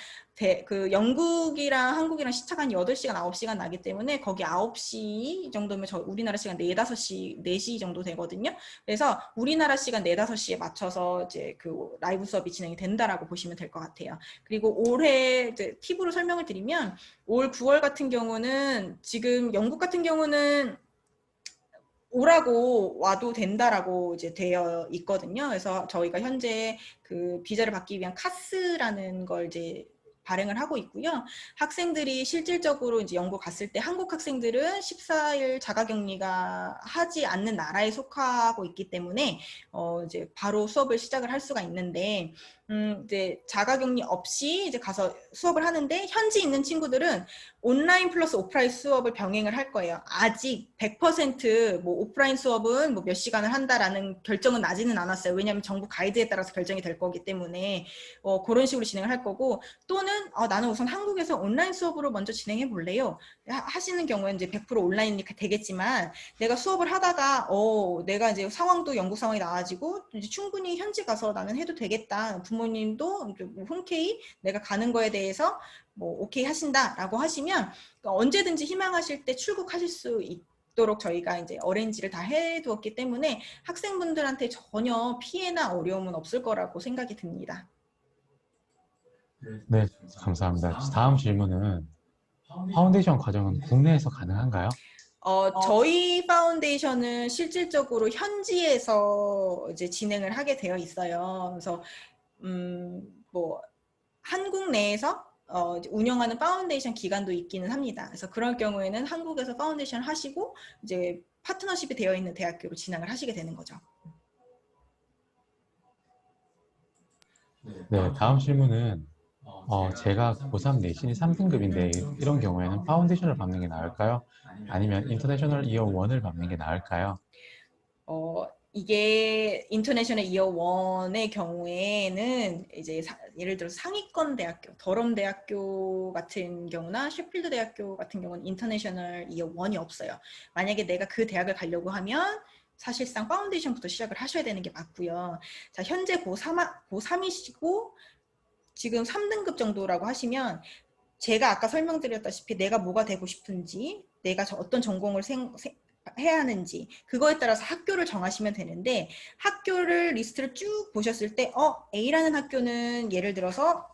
그 영국이랑 한국이랑 시차가 한 8시간, 9시간 나기 때문에 거기 9시 정도면 우리나라 시간 4, 5시, 4시 정도 되거든요. 그래서 우리나라 시간 4, 5시에 맞춰서 이제 그 라이브 수업이 진행이 된다라고 보시면 될 것 같아요. 그리고 올해 이제 팁으로 설명을 드리면 올 9월 같은 경우는 지금 영국 같은 경우는 오라고 와도 된다라고 이제 되어 있거든요. 그래서 저희가 현재 그 비자를 받기 위한 카스라는 걸 이제 발행을 하고 있고요. 학생들이 실질적으로 이제 영국 갔을 때 한국 학생들은 14일 자가격리가 하지 않는 나라에 속하고 있기 때문에 이제 바로 수업을 시작을 할 수가 있는데 이제 자가격리 없이 이제 가서 수업을 하는데 현지 있는 친구들은 온라인 플러스 오프라인 수업을 병행을 할 거예요. 아직 100%뭐 오프라인 수업은 뭐 몇 시간을 한다라는 결정은 나지는 않았어요. 왜냐하면 정부 가이드에 따라서 결정이 될 거기 때문에 그런 식으로 진행을 할 거고 또는 나는 우선 한국에서 온라인 수업으로 먼저 진행해 볼래요. 하시는 경우에는 이제 100% 온라인이 되겠지만 내가 수업을 하다가 내가 이제 상황도 영국 상황이 나아지고 이제 충분히 현지 가서 나는 해도 되겠다. 부모님도 흔쾌히 내가 가는 거에 대해서 뭐 오케이 하신다라고 하시면 언제든지 희망하실 때 출국하실 수 있도록 저희가 이제 어레인지를 다 해두었기 때문에 학생분들한테 전혀 피해나 어려움은 없을 거라고 생각이 듭니다. 네, 감사합니다. 다음 질문은 파운데이션 과정은 국내에서 가능한가요? 저희 파운데이션은 실질적으로 현지에서 이제 진행을 하게 되어 있어요. 그래서 뭐 한국 내에서 운영하는 파운데이션 기관도 있기는 합니다. 그래서 그럴 경우에는 한국에서 파운데이션을 하시고 이제 파트너십이 되어 있는 대학교로 진학을 하시게 되는 거죠. 네, 다음 질문은 제가 고3 내신이 3등급인데 이런 경우에는 파운데이션을 받는 게 나을까요? 아니면 인터내셔널 이어 1을 받는 게 나을까요? 이게 인터내셔널 이어 1의 경우에는 이제 예를 들어 상위권 대학교, 더럼 대학교 같은 경우나 셰필드 대학교 같은 경우는 인터내셔널 이어 1이 없어요. 만약에 내가 그 대학을 가려고 하면 사실상 파운데이션부터 시작을 하셔야 되는 게 맞고요. 자, 현재 고3이시고 지금 3등급 정도라고 하시면 제가 아까 설명드렸다시피 내가 뭐가 되고 싶은지, 내가 어떤 전공을 해야 하는지 그거에 따라서 학교를 정하시면 되는데, 학교를 리스트를 쭉 보셨을 때 A라는 학교는 예를 들어서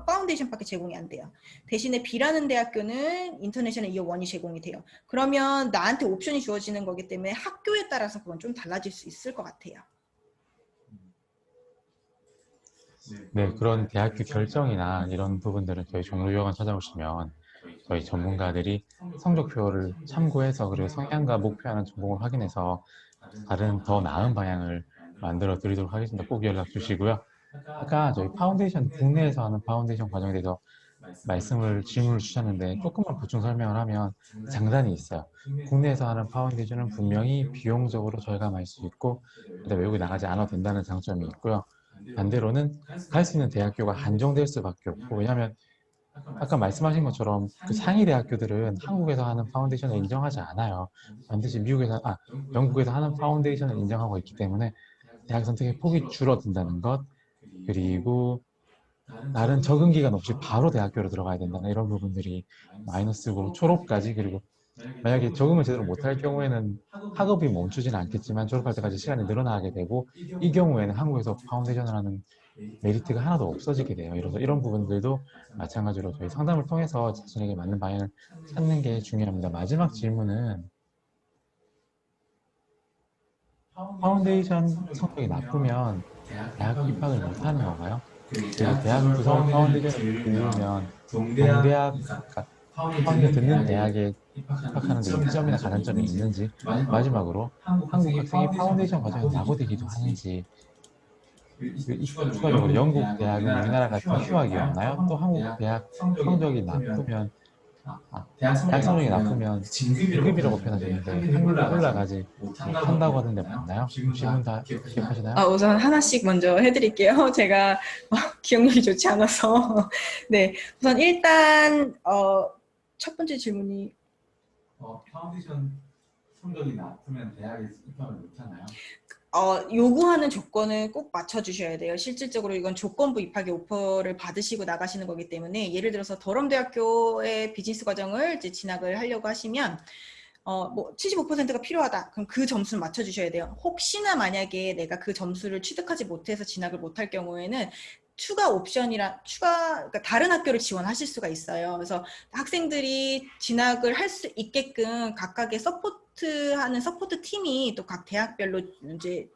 파운데이션밖에 제공이 안 돼요. 대신에 B라는 대학교는 인터내셔널 이어 1이 제공이 돼요. 그러면 나한테 옵션이 주어지는 거기 때문에 학교에 따라서 그건 좀 달라질 수 있을 것 같아요. 네, 그런 대학교 결정이나 이런 부분들은 저희 종로유학원 찾아오시면 저희 전문가들이 성적표를 참고해서 그리고 성향과 목표하는 전공을 확인해서 다른 더 나은 방향을 만들어 드리도록 하겠습니다. 꼭 연락 주시고요. 아까 저희 파운데이션, 국내에서 하는 파운데이션 과정에 대해서 질문을 주셨는데 조금만 보충 설명을 하면 장단이 있어요. 국내에서 하는 파운데이션은 분명히 비용적으로 절감할 수 있고 외국에 나가지 않아도 된다는 장점이 있고요. 반대로는 갈 수 있는 대학교가 한정될 수밖에 없고, 왜냐하면 아까 말씀하신 것처럼 그 상위 대학교들은 한국에서 하는 파운데이션을 인정하지 않아요. 반드시 영국에서 하는 파운데이션을 인정하고 있기 때문에 대학 선택의 폭이 줄어든다는 것, 그리고 다른 적응 기간 없이 바로 대학교로 들어가야 된다는 이런 부분들이 마이너스고, 졸업까지, 그리고 만약에 적응을 제대로 못할 경우에는 학업이 멈추지는 않겠지만 졸업할 때까지 시간이 늘어나게 되고, 이 경우에는 한국에서 파운데이션을 하는 메리트가 하나도 없어지게 돼요. 이런 부분들도 마찬가지로 저희 상담을 통해서 자신에게 맞는 방향을 찾는 게 중요합니다. 마지막 질문은 파운데이션 성적이 나쁘면 대학 입학을 못하는 건가요? 그리고 대학 구성 파운데이션을 좋으면 동대학, 그러니까 파운데이션 듣는 대학에 입학하는 데 이점이나 가산점이 있는지, 마지막으로 한국 학생이 파운데이션 과정에서 낙오되기도 하는지, 추가적으로 영국 대학은 우리나라 같은 휴학이 없나요? 또 한국 대학 성적이 나쁘면 대학 성적이 나쁘면 진급이라고 표현하셨는데 학력이 올라가지 못한다고 하는데 맞나요? 질문 다 기억하시나요? 우선 하나씩 먼저 해드릴게요. 제가 기억력이 좋지 않아서. 네, 우선 일단 첫 번째 질문이 파운데이션 성적이 나쁘면 대학에 입학을 못하나요? 요구하는 조건은 꼭 맞춰주셔야 돼요. 실질적으로 이건 조건부 입학의 오퍼를 받으시고 나가시는 거기 때문에, 예를 들어서 더럼대학교의 비즈니스 과정을 이제 진학을 하려고 하시면 뭐 75%가 필요하다. 그럼 그 점수는 맞춰주셔야 돼요. 혹시나 만약에 내가 그 점수를 취득하지 못해서 진학을 못할 경우에는 그러니까 다른 학교를 지원하실 수가 있어요. 그래서 학생들이 진학을 할 수 있게끔 각각의 서포트하는 서포트 팀이 또 각 대학별로 이제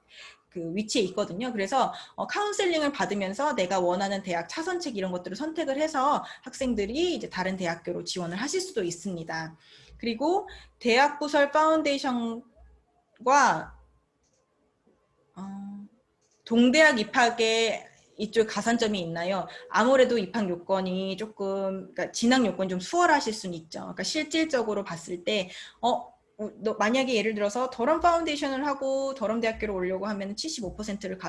그 위치에 있거든요. 그래서 카운셀링을 받으면서 내가 원하는 대학 차선책 이런 것들을 선택을 해서 학생들이 이제 다른 대학교로 지원을 하실 수도 있습니다. 그리고 대학 부설 파운데이션과 동대학 입학에 이쪽 가산점이 있나요? 아무래도 입학 요건이 조금, 그러니까 진학 요건이 좀 수월하실 수는 있죠. 그러니까 실질적으로 봤을 때, 너 만약에 예를 들어서 더럼 파운데이션을 하고 더럼 대학교로 오려고 하면 75%를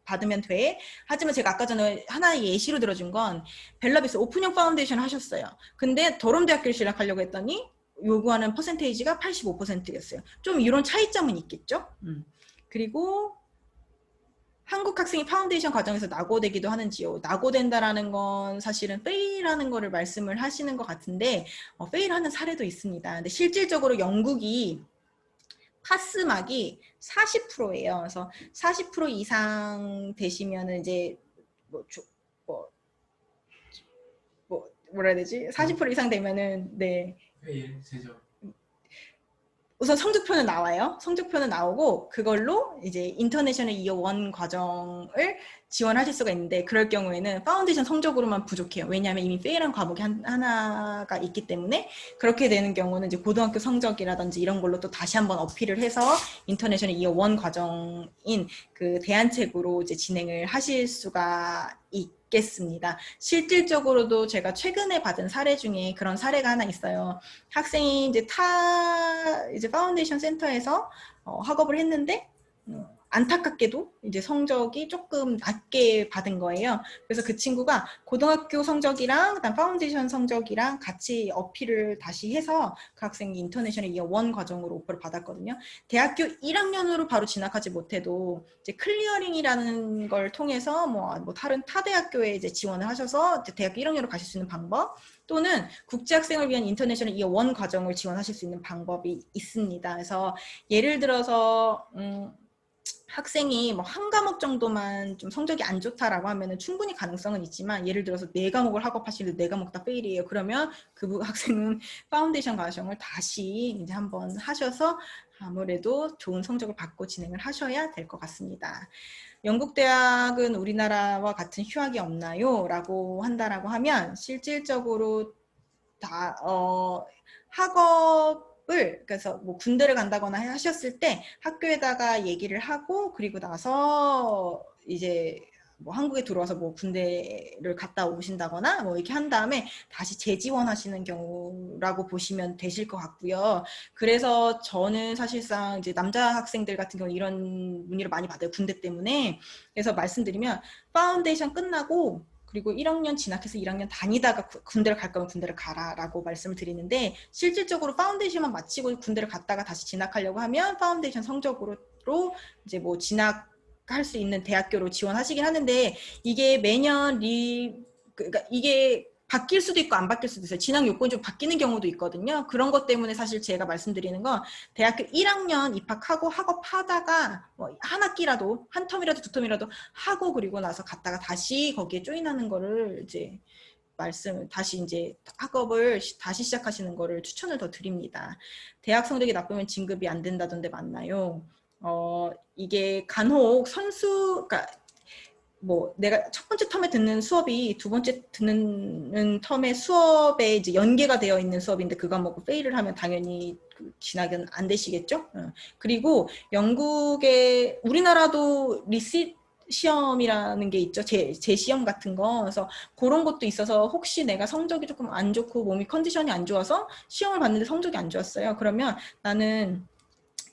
받으면 돼. 하지만 제가 아까 전에 하나의 예시로 들어준 건 벨라비스 오픈형 파운데이션 하셨어요. 근데 더럼 대학교를 진학하려고 했더니 요구하는 퍼센테이지가 85%였어요. 좀 이런 차이점은 있겠죠? 그리고 한국 학생이 파운데이션 과정에서 낙오되기도 하는지요. 낙오된다라는 건 사실은 페일하는 거를 말씀을 하시는 것 같은데 페일하는 사례도 있습니다. 근데 실질적으로 영국이 파스막이 40%예요. 그래서 40% 이상 되시면은 이제 뭐라 해야 되지? 40% 이상 되면은 네. 페일, 최저. 우선 성적표는 나와요. 성적표는 나오고 그걸로 이제 인터내셔널 이어 1 과정을 지원하실 수가 있는데 그럴 경우에는 파운데이션 성적으로만 부족해요. 왜냐하면 이미 페일한 과목이 하나가 있기 때문에 그렇게 되는 경우는 이제 고등학교 성적이라든지 이런 걸로 또 다시 한번 어필을 해서 인터내셔널 이어 1 과정인 그 대안책으로 이제 진행을 하실 수가 있겠습니다. 실질적으로도 제가 최근에 받은 사례 중에 그런 사례가 하나 있어요. 학생이 이제 이제 파운데이션 센터에서 학업을 했는데 안타깝게도 이제 성적이 조금 낮게 받은 거예요. 그래서 그 친구가 고등학교 성적이랑 그다음 파운데이션 성적이랑 같이 어필을 다시 해서 그 학생이 인터내셔널 이어 1 과정으로 오퍼를 받았거든요. 대학교 1학년으로 바로 진학하지 못해도 이제 클리어링이라는 걸 통해서 뭐 다른 타 대학교에 이제 지원을 하셔서 이제 대학교 1학년으로 가실 수 있는 방법, 또는 국제학생을 위한 인터내셔널 이어 1 과정을 지원하실 수 있는 방법이 있습니다. 그래서 예를 들어서 학생이 뭐 한 과목 정도만 좀 성적이 안 좋다라고 하면은 충분히 가능성은 있지만, 예를 들어서 4과목을 학업하시는데 4과목 다 페일이에요. 그러면 그 학생은 파운데이션 과정을 다시 이제 한번 하셔서 아무래도 좋은 성적을 받고 진행을 하셔야 될 것 같습니다. 영국 대학은 우리나라와 같은 휴학이 없나요? 라고 한다라고 하면, 실질적으로 다 학업을, 그래서 뭐 군대를 간다거나 하셨을 때 학교에다가 얘기를 하고, 그리고 나서 이제 뭐 한국에 들어와서 뭐 군대를 갔다 오신다거나 뭐 이렇게 한 다음에 다시 재지원하시는 경우라고 보시면 되실 것 같고요. 그래서 저는 사실상 이제 남자 학생들 같은 경우 이런 문의를 많이 받아요, 군대 때문에. 그래서 말씀드리면, 파운데이션 끝나고 그리고 1학년 진학해서 1학년 다니다가 군대를 갈 거면 군대를 가라라고 말씀을 드리는데, 실질적으로 파운데이션만 마치고 군대를 갔다가 다시 진학하려고 하면 파운데이션 성적으로 이제 뭐 진학할 수 있는 대학교로 지원하시긴 하는데, 이게 매년 그러니까 이게 바뀔 수도 있고 안 바뀔 수도 있어요. 진학 요건이 좀 바뀌는 경우도 있거든요. 그런 것 때문에 사실 제가 말씀드리는 건, 대학교 1학년 입학하고 학업하다가 뭐 한 학기라도, 한 텀이라도 두 텀이라도 하고 그리고 나서 갔다가 다시 거기에 조인하는 거를 이제 다시 이제 학업을 다시 시작하시는 거를 추천을 더 드립니다. 대학 성적이 나쁘면 진급이 안 된다던데 맞나요? 이게 간혹 그러니까 뭐 내가 첫 번째 텀에 듣는 수업이 두 번째 듣는 텀의 수업에 이제 연계가 되어 있는 수업인데, 그 과목 페일을 하면 당연히 진학은 안 되시겠죠. 그리고 영국의, 우리나라도 리시트 시험이라는 게 있죠. 제 시험 같은 거. 그래서 그런 것도 있어서, 혹시 내가 성적이 조금 안 좋고 몸이 컨디션이 안 좋아서 시험을 봤는데 성적이 안 좋았어요. 그러면 나는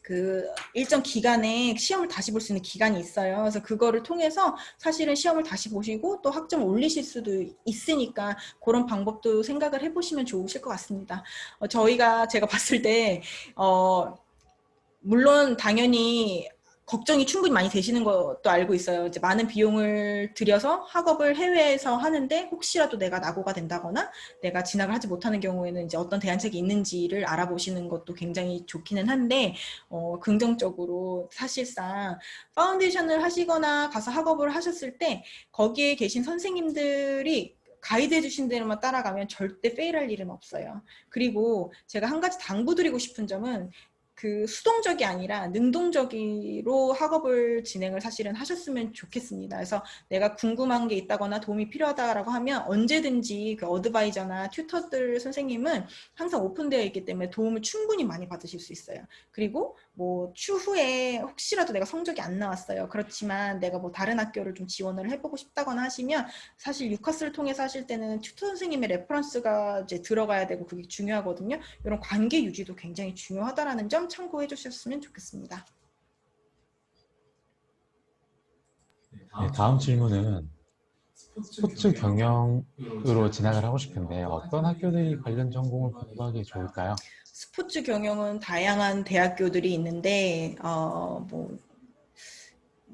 그 일정 기간에 시험을 다시 볼 수 있는 기간이 있어요. 그래서 그거를 통해서 사실은 시험을 다시 보시고 또 학점을 올리실 수도 있으니까, 그런 방법도 생각을 해보시면 좋으실 것 같습니다. 제가 봤을 때 물론 당연히 걱정이 충분히 많이 되시는 것도 알고 있어요. 이제 많은 비용을 들여서 학업을 해외에서 하는데 혹시라도 내가 낙오가 된다거나 내가 진학을 하지 못하는 경우에는 이제 어떤 대안책이 있는지를 알아보시는 것도 굉장히 좋기는 한데, 긍정적으로 사실상 파운데이션을 하시거나 가서 학업을 하셨을 때 거기에 계신 선생님들이 가이드 해주신 대로만 따라가면 절대 페일할 일은 없어요. 그리고 제가 한 가지 당부드리고 싶은 점은, 그 수동적이 아니라 능동적으로 학업을 진행을 사실은 하셨으면 좋겠습니다. 그래서 내가 궁금한 게 있다거나 도움이 필요하다라고 하면 언제든지 그 어드바이저나 튜터들 선생님은 항상 오픈되어 있기 때문에 도움을 충분히 많이 받으실 수 있어요. 그리고 뭐 추후에 혹시라도 내가 성적이 안 나왔어요. 그렇지만 내가 뭐 다른 학교를 좀 지원을 해보고 싶다거나 하시면, 사실 유카스를 통해서 하실 때는 튜터 선생님의 레퍼런스가 이제 들어가야 되고 그게 중요하거든요. 이런 관계 유지도 굉장히 중요하다라는 점 참고해 주셨으면 좋겠습니다. 네, 다음 질문은 스포츠 경영으로 진학을 하고 싶은데 어떤 학교들이 관련 전공을 공부하기 좋을까요? 스포츠 경영은 다양한 대학교들이 있는데, 뭐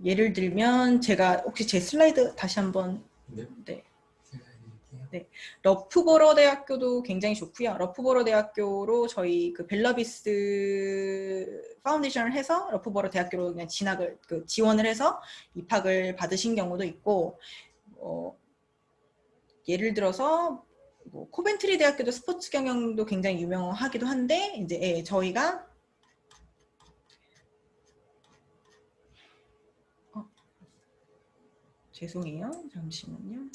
예를 들면 제가 혹시 제 슬라이드 다시 한번. 네. 네, 러프버러 대학교도 굉장히 좋고요. 러프버러 대학교로 저희 그 벨러비스 파운데이션을 해서 러프버러 대학교로 그냥 지원을 해서 입학을 받으신 경우도 있고, 예를 들어서 뭐 코벤트리 대학교도 스포츠 경영도 굉장히 유명하기도 한데, 이제 저희가 죄송해요. 잠시만요.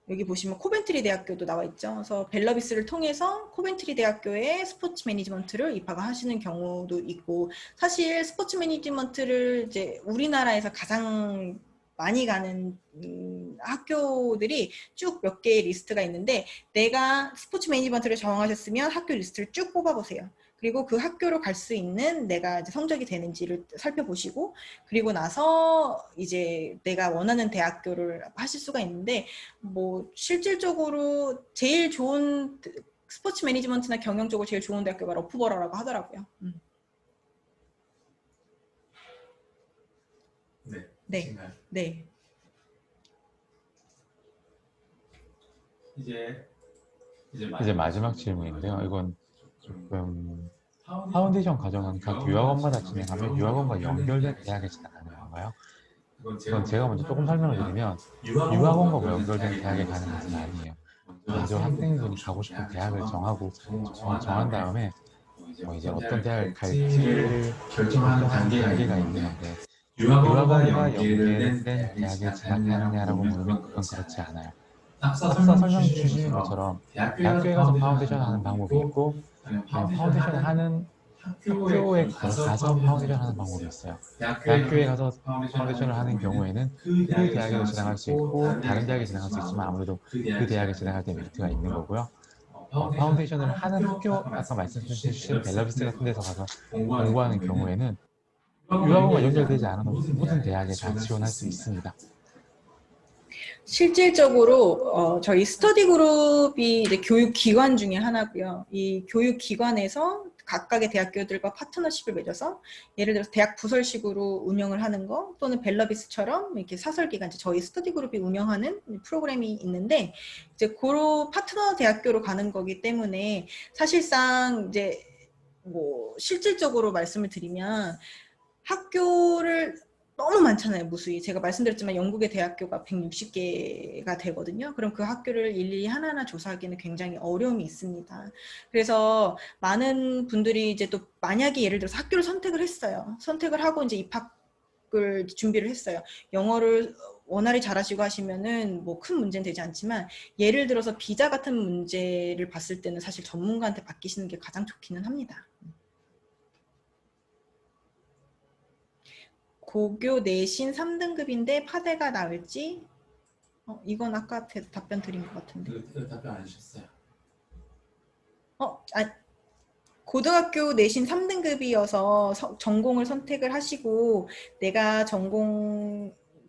여기 보시면 코벤트리 대학교도 나와 있죠. 그래서 벨러비스를 통해서 코벤트리 대학교에 스포츠 매니지먼트를 입학을 하시는 경우도 있고, 사실 스포츠 매니지먼트를 이제 우리나라에서 가장 많이 가는 학교들이 쭉 몇 개의 리스트가 있는데, 내가 스포츠 매니지먼트를 정하셨으면 학교 리스트를 쭉 뽑아보세요. 그리고 그 학교로 갈 수 있는 내가 이제 성적이 되는지를 살펴보시고, 그리고 나서 이제 내가 원하는 대학교를 하실 수가 있는데, 뭐 실질적으로 제일 좋은 스포츠 매니지먼트나 경영 쪽으로 제일 좋은 대학교가 러프버러라고 하더라고요. 네. 네. 네. 이제 마지막 질문인데요. 이건 조금 파운데이션 과정은 각 유학원마다 진행하면 유학원과 연결된 대학에 진행하는 건가요? 이건 제가 먼저 조금 설명을 드리면 유학원과 연결된 대학에 가는 것은 아니에요. 먼저 학생분이 가고 싶은 대학을 정한 다음에 이제 어떤 대학을 갈지를 결정하는 단계가 있는 건데, 유학원과 연계된 대학에 진학하느냐라고 물으면 그건 그렇지 않아요. 앞서 설명 주신 것처럼 대학교에 가서 파운데이션 하는 방법이 있고, 파운데이션 하는 학교에 가서 파운데이션 하는 방법이 있어요. 대학교에 가서 파운데이션을 하는 경우에는 그 대학에도 진학할 수 있고 다른 대학에 진학할 수 있지만 아무래도 그 대학에 진학할 때 메리트가 있는 거고요. 파운데이션을 하는 학교, 아까 말씀해주신 벨러비스 같은 데서 가서 공부하는 경우에는 유학원과 연결되지 않아도 모든 대학에 다 지원할 수 있습니다. 실질적으로 저희 스터디 그룹이 이제 교육 기관 중에 하나고요. 이 교육 기관에서 각각의 대학교들과 파트너십을 맺어서 예를 들어서 대학 부설식으로 운영을 하는 거, 또는 벨러비스처럼 이렇게 사설기관, 저희 스터디 그룹이 운영하는 프로그램이 있는데, 이제 그 파트너 대학교로 가는 거기 때문에 사실상 이제 뭐 실질적으로 말씀을 드리면 학교를 너무 많잖아요, 무수히. 제가 말씀드렸지만 영국의 대학교가 160개가 되거든요. 그럼 그 학교를 일일이 하나하나 조사하기는 굉장히 어려움이 있습니다. 그래서 많은 분들이 이제 또 만약에 예를 들어서 학교를 선택을 했어요. 선택을 하고 이제 입학을 준비를 했어요. 영어를 원활히 잘하시고 하시면은 뭐 큰 문제는 되지 않지만, 예를 들어서 비자 같은 문제를 봤을 때는 사실 전문가한테 맡기시는 게 가장 좋기는 합니다. 고교 내신 3등급인데 파대가 나을지? 이건 아까 답변 드린 것 같은데. 답변 안 해주셨어요. 고등학교 내신 3등급이어서 전공을 선택을 하시고, 내가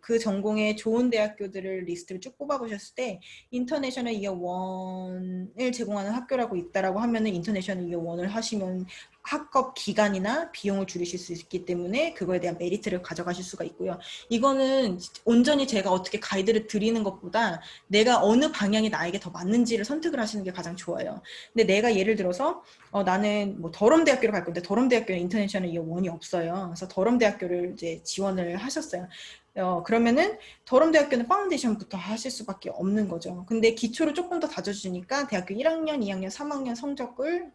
그 전공의 좋은 대학교들을 리스트를 쭉 뽑아보셨을 때 인터내셔널 이어 1을 제공하는 학교라고 있다라고 하면은 인터내셔널 이어 1을 하시면 학업 기간이나 비용을 줄이실 수 있기 때문에 그거에 대한 메리트를 가져가실 수가 있고요. 이거는 온전히 제가 어떻게 가이드를 드리는 것보다 내가 어느 방향이 나에게 더 맞는지를 선택을 하시는 게 가장 좋아요. 근데 내가 예를 들어서 나는 뭐 더럼대학교를 갈 건데 더럼대학교는 인터내셔널 이어 1이 없어요. 그래서 더럼대학교를 이제 지원을 하셨어요. 그러면은 더럼대학교는 파운데이션부터 하실 수밖에 없는 거죠. 근데 기초를 조금 더 다져주니까 대학교 1학년, 2학년, 3학년 성적을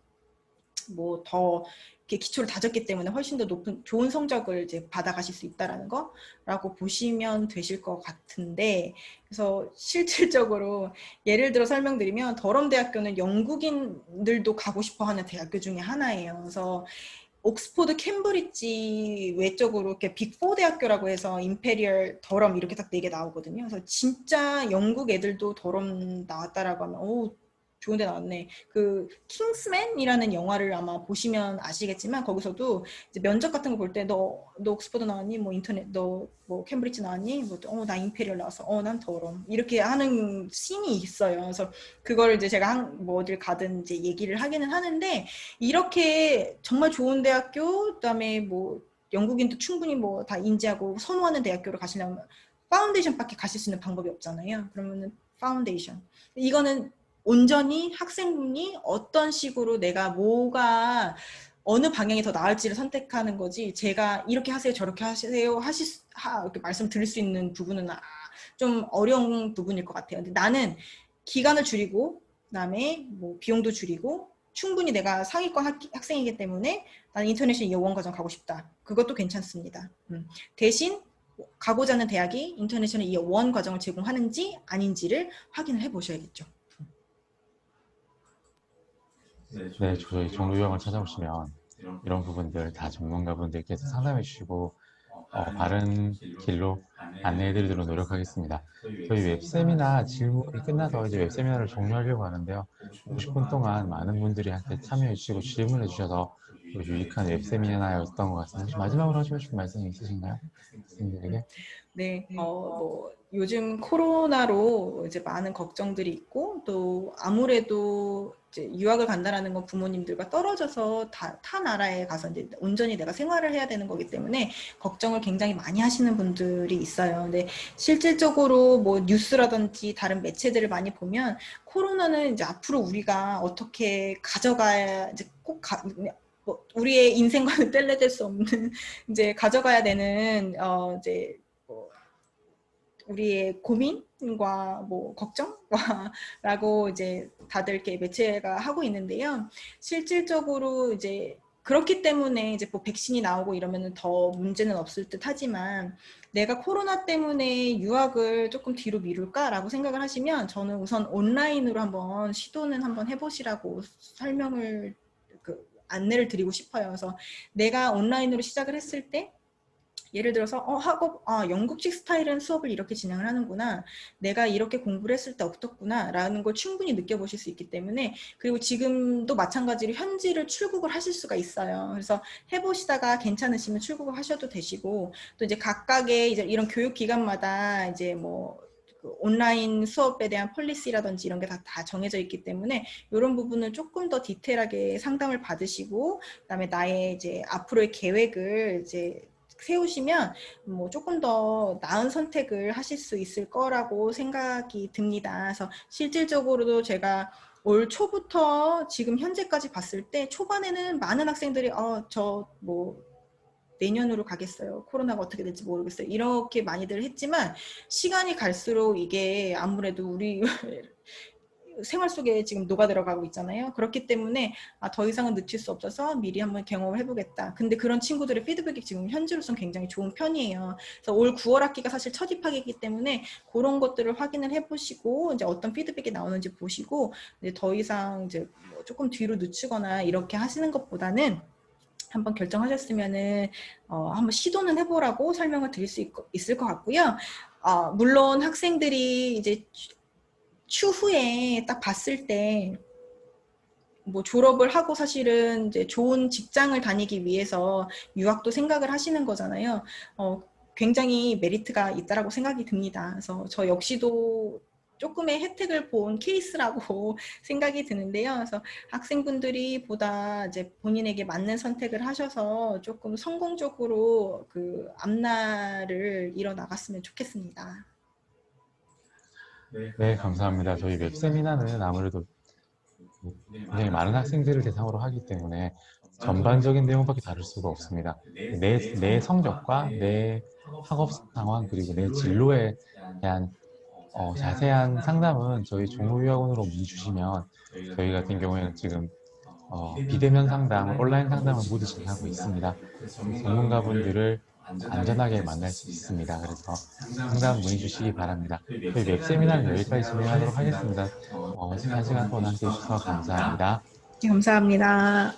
뭐 더 이렇게 기초를 다졌기 때문에 훨씬 더 좋은 성적을 이제 받아가실 수 있다라는 거라고 보시면 되실 것 같은데, 그래서 실질적으로 예를 들어 설명드리면 더럼대학교는 영국인들도 가고 싶어하는 대학교 중에 하나예요. 그래서 옥스포드, 캠브리지 외적으로 이렇게 빅4 대학교라고 해서 임페리얼, 더럼 이렇게 딱 4개 나오거든요. 그래서 진짜 영국 애들도 더럼 나왔다라고 하면 좋은 데 나왔네. 그 킹스맨이라는 영화를 아마 보시면 아시겠지만 거기서도 이제 면접 같은 거 볼 때 너 옥스포드 나왔니? 뭐 인터넷 너 뭐 캠브리지 나왔니? 나 임페리얼 나왔어. 난 더럼. 이렇게 하는 씬이 있어요. 그래서 그걸 이제 제가 뭐 어딜 가든 이제 얘기를 하기는 하는데, 이렇게 정말 좋은 대학교, 그다음에 뭐 영국인도 충분히 뭐 다 인지하고 선호하는 대학교를 가시려면 파운데이션밖에 가실 수 있는 방법이 없잖아요. 그러면은 파운데이션. 이거는 온전히 학생분이 어떤 식으로 내가 뭐가 어느 방향이 더 나을지를 선택하는 거지, 제가 이렇게 하세요 저렇게 하세요 이렇게 말씀드릴 수 있는 부분은 좀 어려운 부분일 것 같아요. 근데 나는 기간을 줄이고 그다음에 뭐 비용도 줄이고 충분히 내가 상위권 학생이기 때문에 나는 인터내셔널 이어 1 과정 가고 싶다. 그것도 괜찮습니다. 대신 가고자 하는 대학이 인터내셔널 이어 1 과정을 제공하는지 아닌지를 확인을 해보셔야겠죠. 네, 저희 종로유학을 찾아오시면 이런 부분들 다 전문가분들께서 상담해 주시고 바른 길로 안내해 드리도록 노력하겠습니다. 저희 웹세미나 질문이 끝나서 이제 웹세미나를 종료하려고 하는데요. 50분 동안 많은 분들이 한테 참여해 주시고 질문해 주셔서 유익한 웹세미나였던 것 같습니다. 혹시 마지막으로 하시고 싶은 말씀이 있으신가요? 학생들에게? 네, 뭐 요즘 코로나로 이제 많은 걱정들이 있고 또 아무래도 이제 유학을 간다라는 건 부모님들과 떨어져서 타 나라에 가서 이제 온전히 내가 생활을 해야 되는 거기 때문에 걱정을 굉장히 많이 하시는 분들이 있어요. 근데 실질적으로 뭐 뉴스라든지 다른 매체들을 많이 보면 코로나는 이제 앞으로 우리가 어떻게 가져가야 이제 뭐 우리의 인생과는 뗄래댈 수 없는 이제 가져가야 되는 이제 뭐 우리의 고민과 뭐 걱정과라고 이제 다들 이렇게 매체가 하고 있는데요. 실질적으로 이제 그렇기 때문에 이제 뭐 백신이 나오고 이러면은 더 문제는 없을 듯 하지만 내가 코로나 때문에 유학을 조금 뒤로 미룰까라고 생각을 하시면 저는 우선 온라인으로 한번 시도는 한번 해보시라고 설명을 안내를 드리고 싶어요. 그래서 내가 온라인으로 시작을 했을 때 예를 들어서 영국식 스타일은 수업을 이렇게 진행을 하는구나, 내가 이렇게 공부를 했을 때 어떻구나 라는 걸 충분히 느껴보실 수 있기 때문에, 그리고 지금도 마찬가지로 현지를 출국을 하실 수가 있어요. 그래서 해보시다가 괜찮으시면 출국을 하셔도 되시고, 또 이제 각각의 이제 이런 교육기관마다 이제 뭐 온라인 수업에 대한 폴리시라든지 이런 게 다 정해져 있기 때문에 이런 부분을 조금 더 디테일하게 상담을 받으시고, 그다음에 나의 이제 앞으로의 계획을 이제 세우시면 뭐 조금 더 나은 선택을 하실 수 있을 거라고 생각이 듭니다. 그래서 실질적으로도 제가 올 초부터 지금 현재까지 봤을 때 초반에는 많은 학생들이 저 뭐 내년으로 가겠어요, 코로나가 어떻게 될지 모르겠어요, 이렇게 많이들 했지만 시간이 갈수록 이게 아무래도 우리 생활 속에 지금 녹아 들어가고 있잖아요. 그렇기 때문에 더 이상은 늦출 수 없어서 미리 한번 경험을 해보겠다. 근데 그런 친구들의 피드백이 지금 현재로서는 굉장히 좋은 편이에요. 그래서 올 9월 학기가 사실 첫 입학이기 때문에 그런 것들을 확인을 해보시고 이제 어떤 피드백이 나오는지 보시고, 이제 더 이상 이제 뭐 조금 뒤로 늦추거나 이렇게 하시는 것보다는 한번 결정하셨으면은 한번 시도는 해보라고 설명을 드릴 수 있을 것 같고요. 물론 학생들이 이제 추후에 딱 봤을 때 뭐 졸업을 하고 사실은 이제 좋은 직장을 다니기 위해서 유학도 생각을 하시는 거잖아요. 굉장히 메리트가 있다라고 생각이 듭니다. 그래서 저 역시도 조금의 혜택을 본 케이스라고 생각이 드는데요. 그래서 학생분들이 보다 이제 본인에게 맞는 선택을 하셔서 조금 성공적으로 그 앞날을 이뤄 나갔으면 좋겠습니다. 네, 감사합니다. 저희 웹세미나는 아무래도 굉장히 많은 학생들을 대상으로 하기 때문에 전반적인 내용밖에 다룰 수가 없습니다. 내 성적과 내 학업 상황 그리고 내 진로에 대한 자세한 상담은 저희 종로유학원으로 문의 주시면 저희 같은 경우에는 지금 비대면 상담, 온라인 상담을 모두 진행하고 있습니다. 전문가분들을 안전하게 만날 수 있습니다. 그래서 상담 문의 주시기 바랍니다. 저희 웹세미나는 여기까지 진행하도록 하겠습니다. 한 시간 동안 함께 해주셔서 감사합니다. 감사합니다.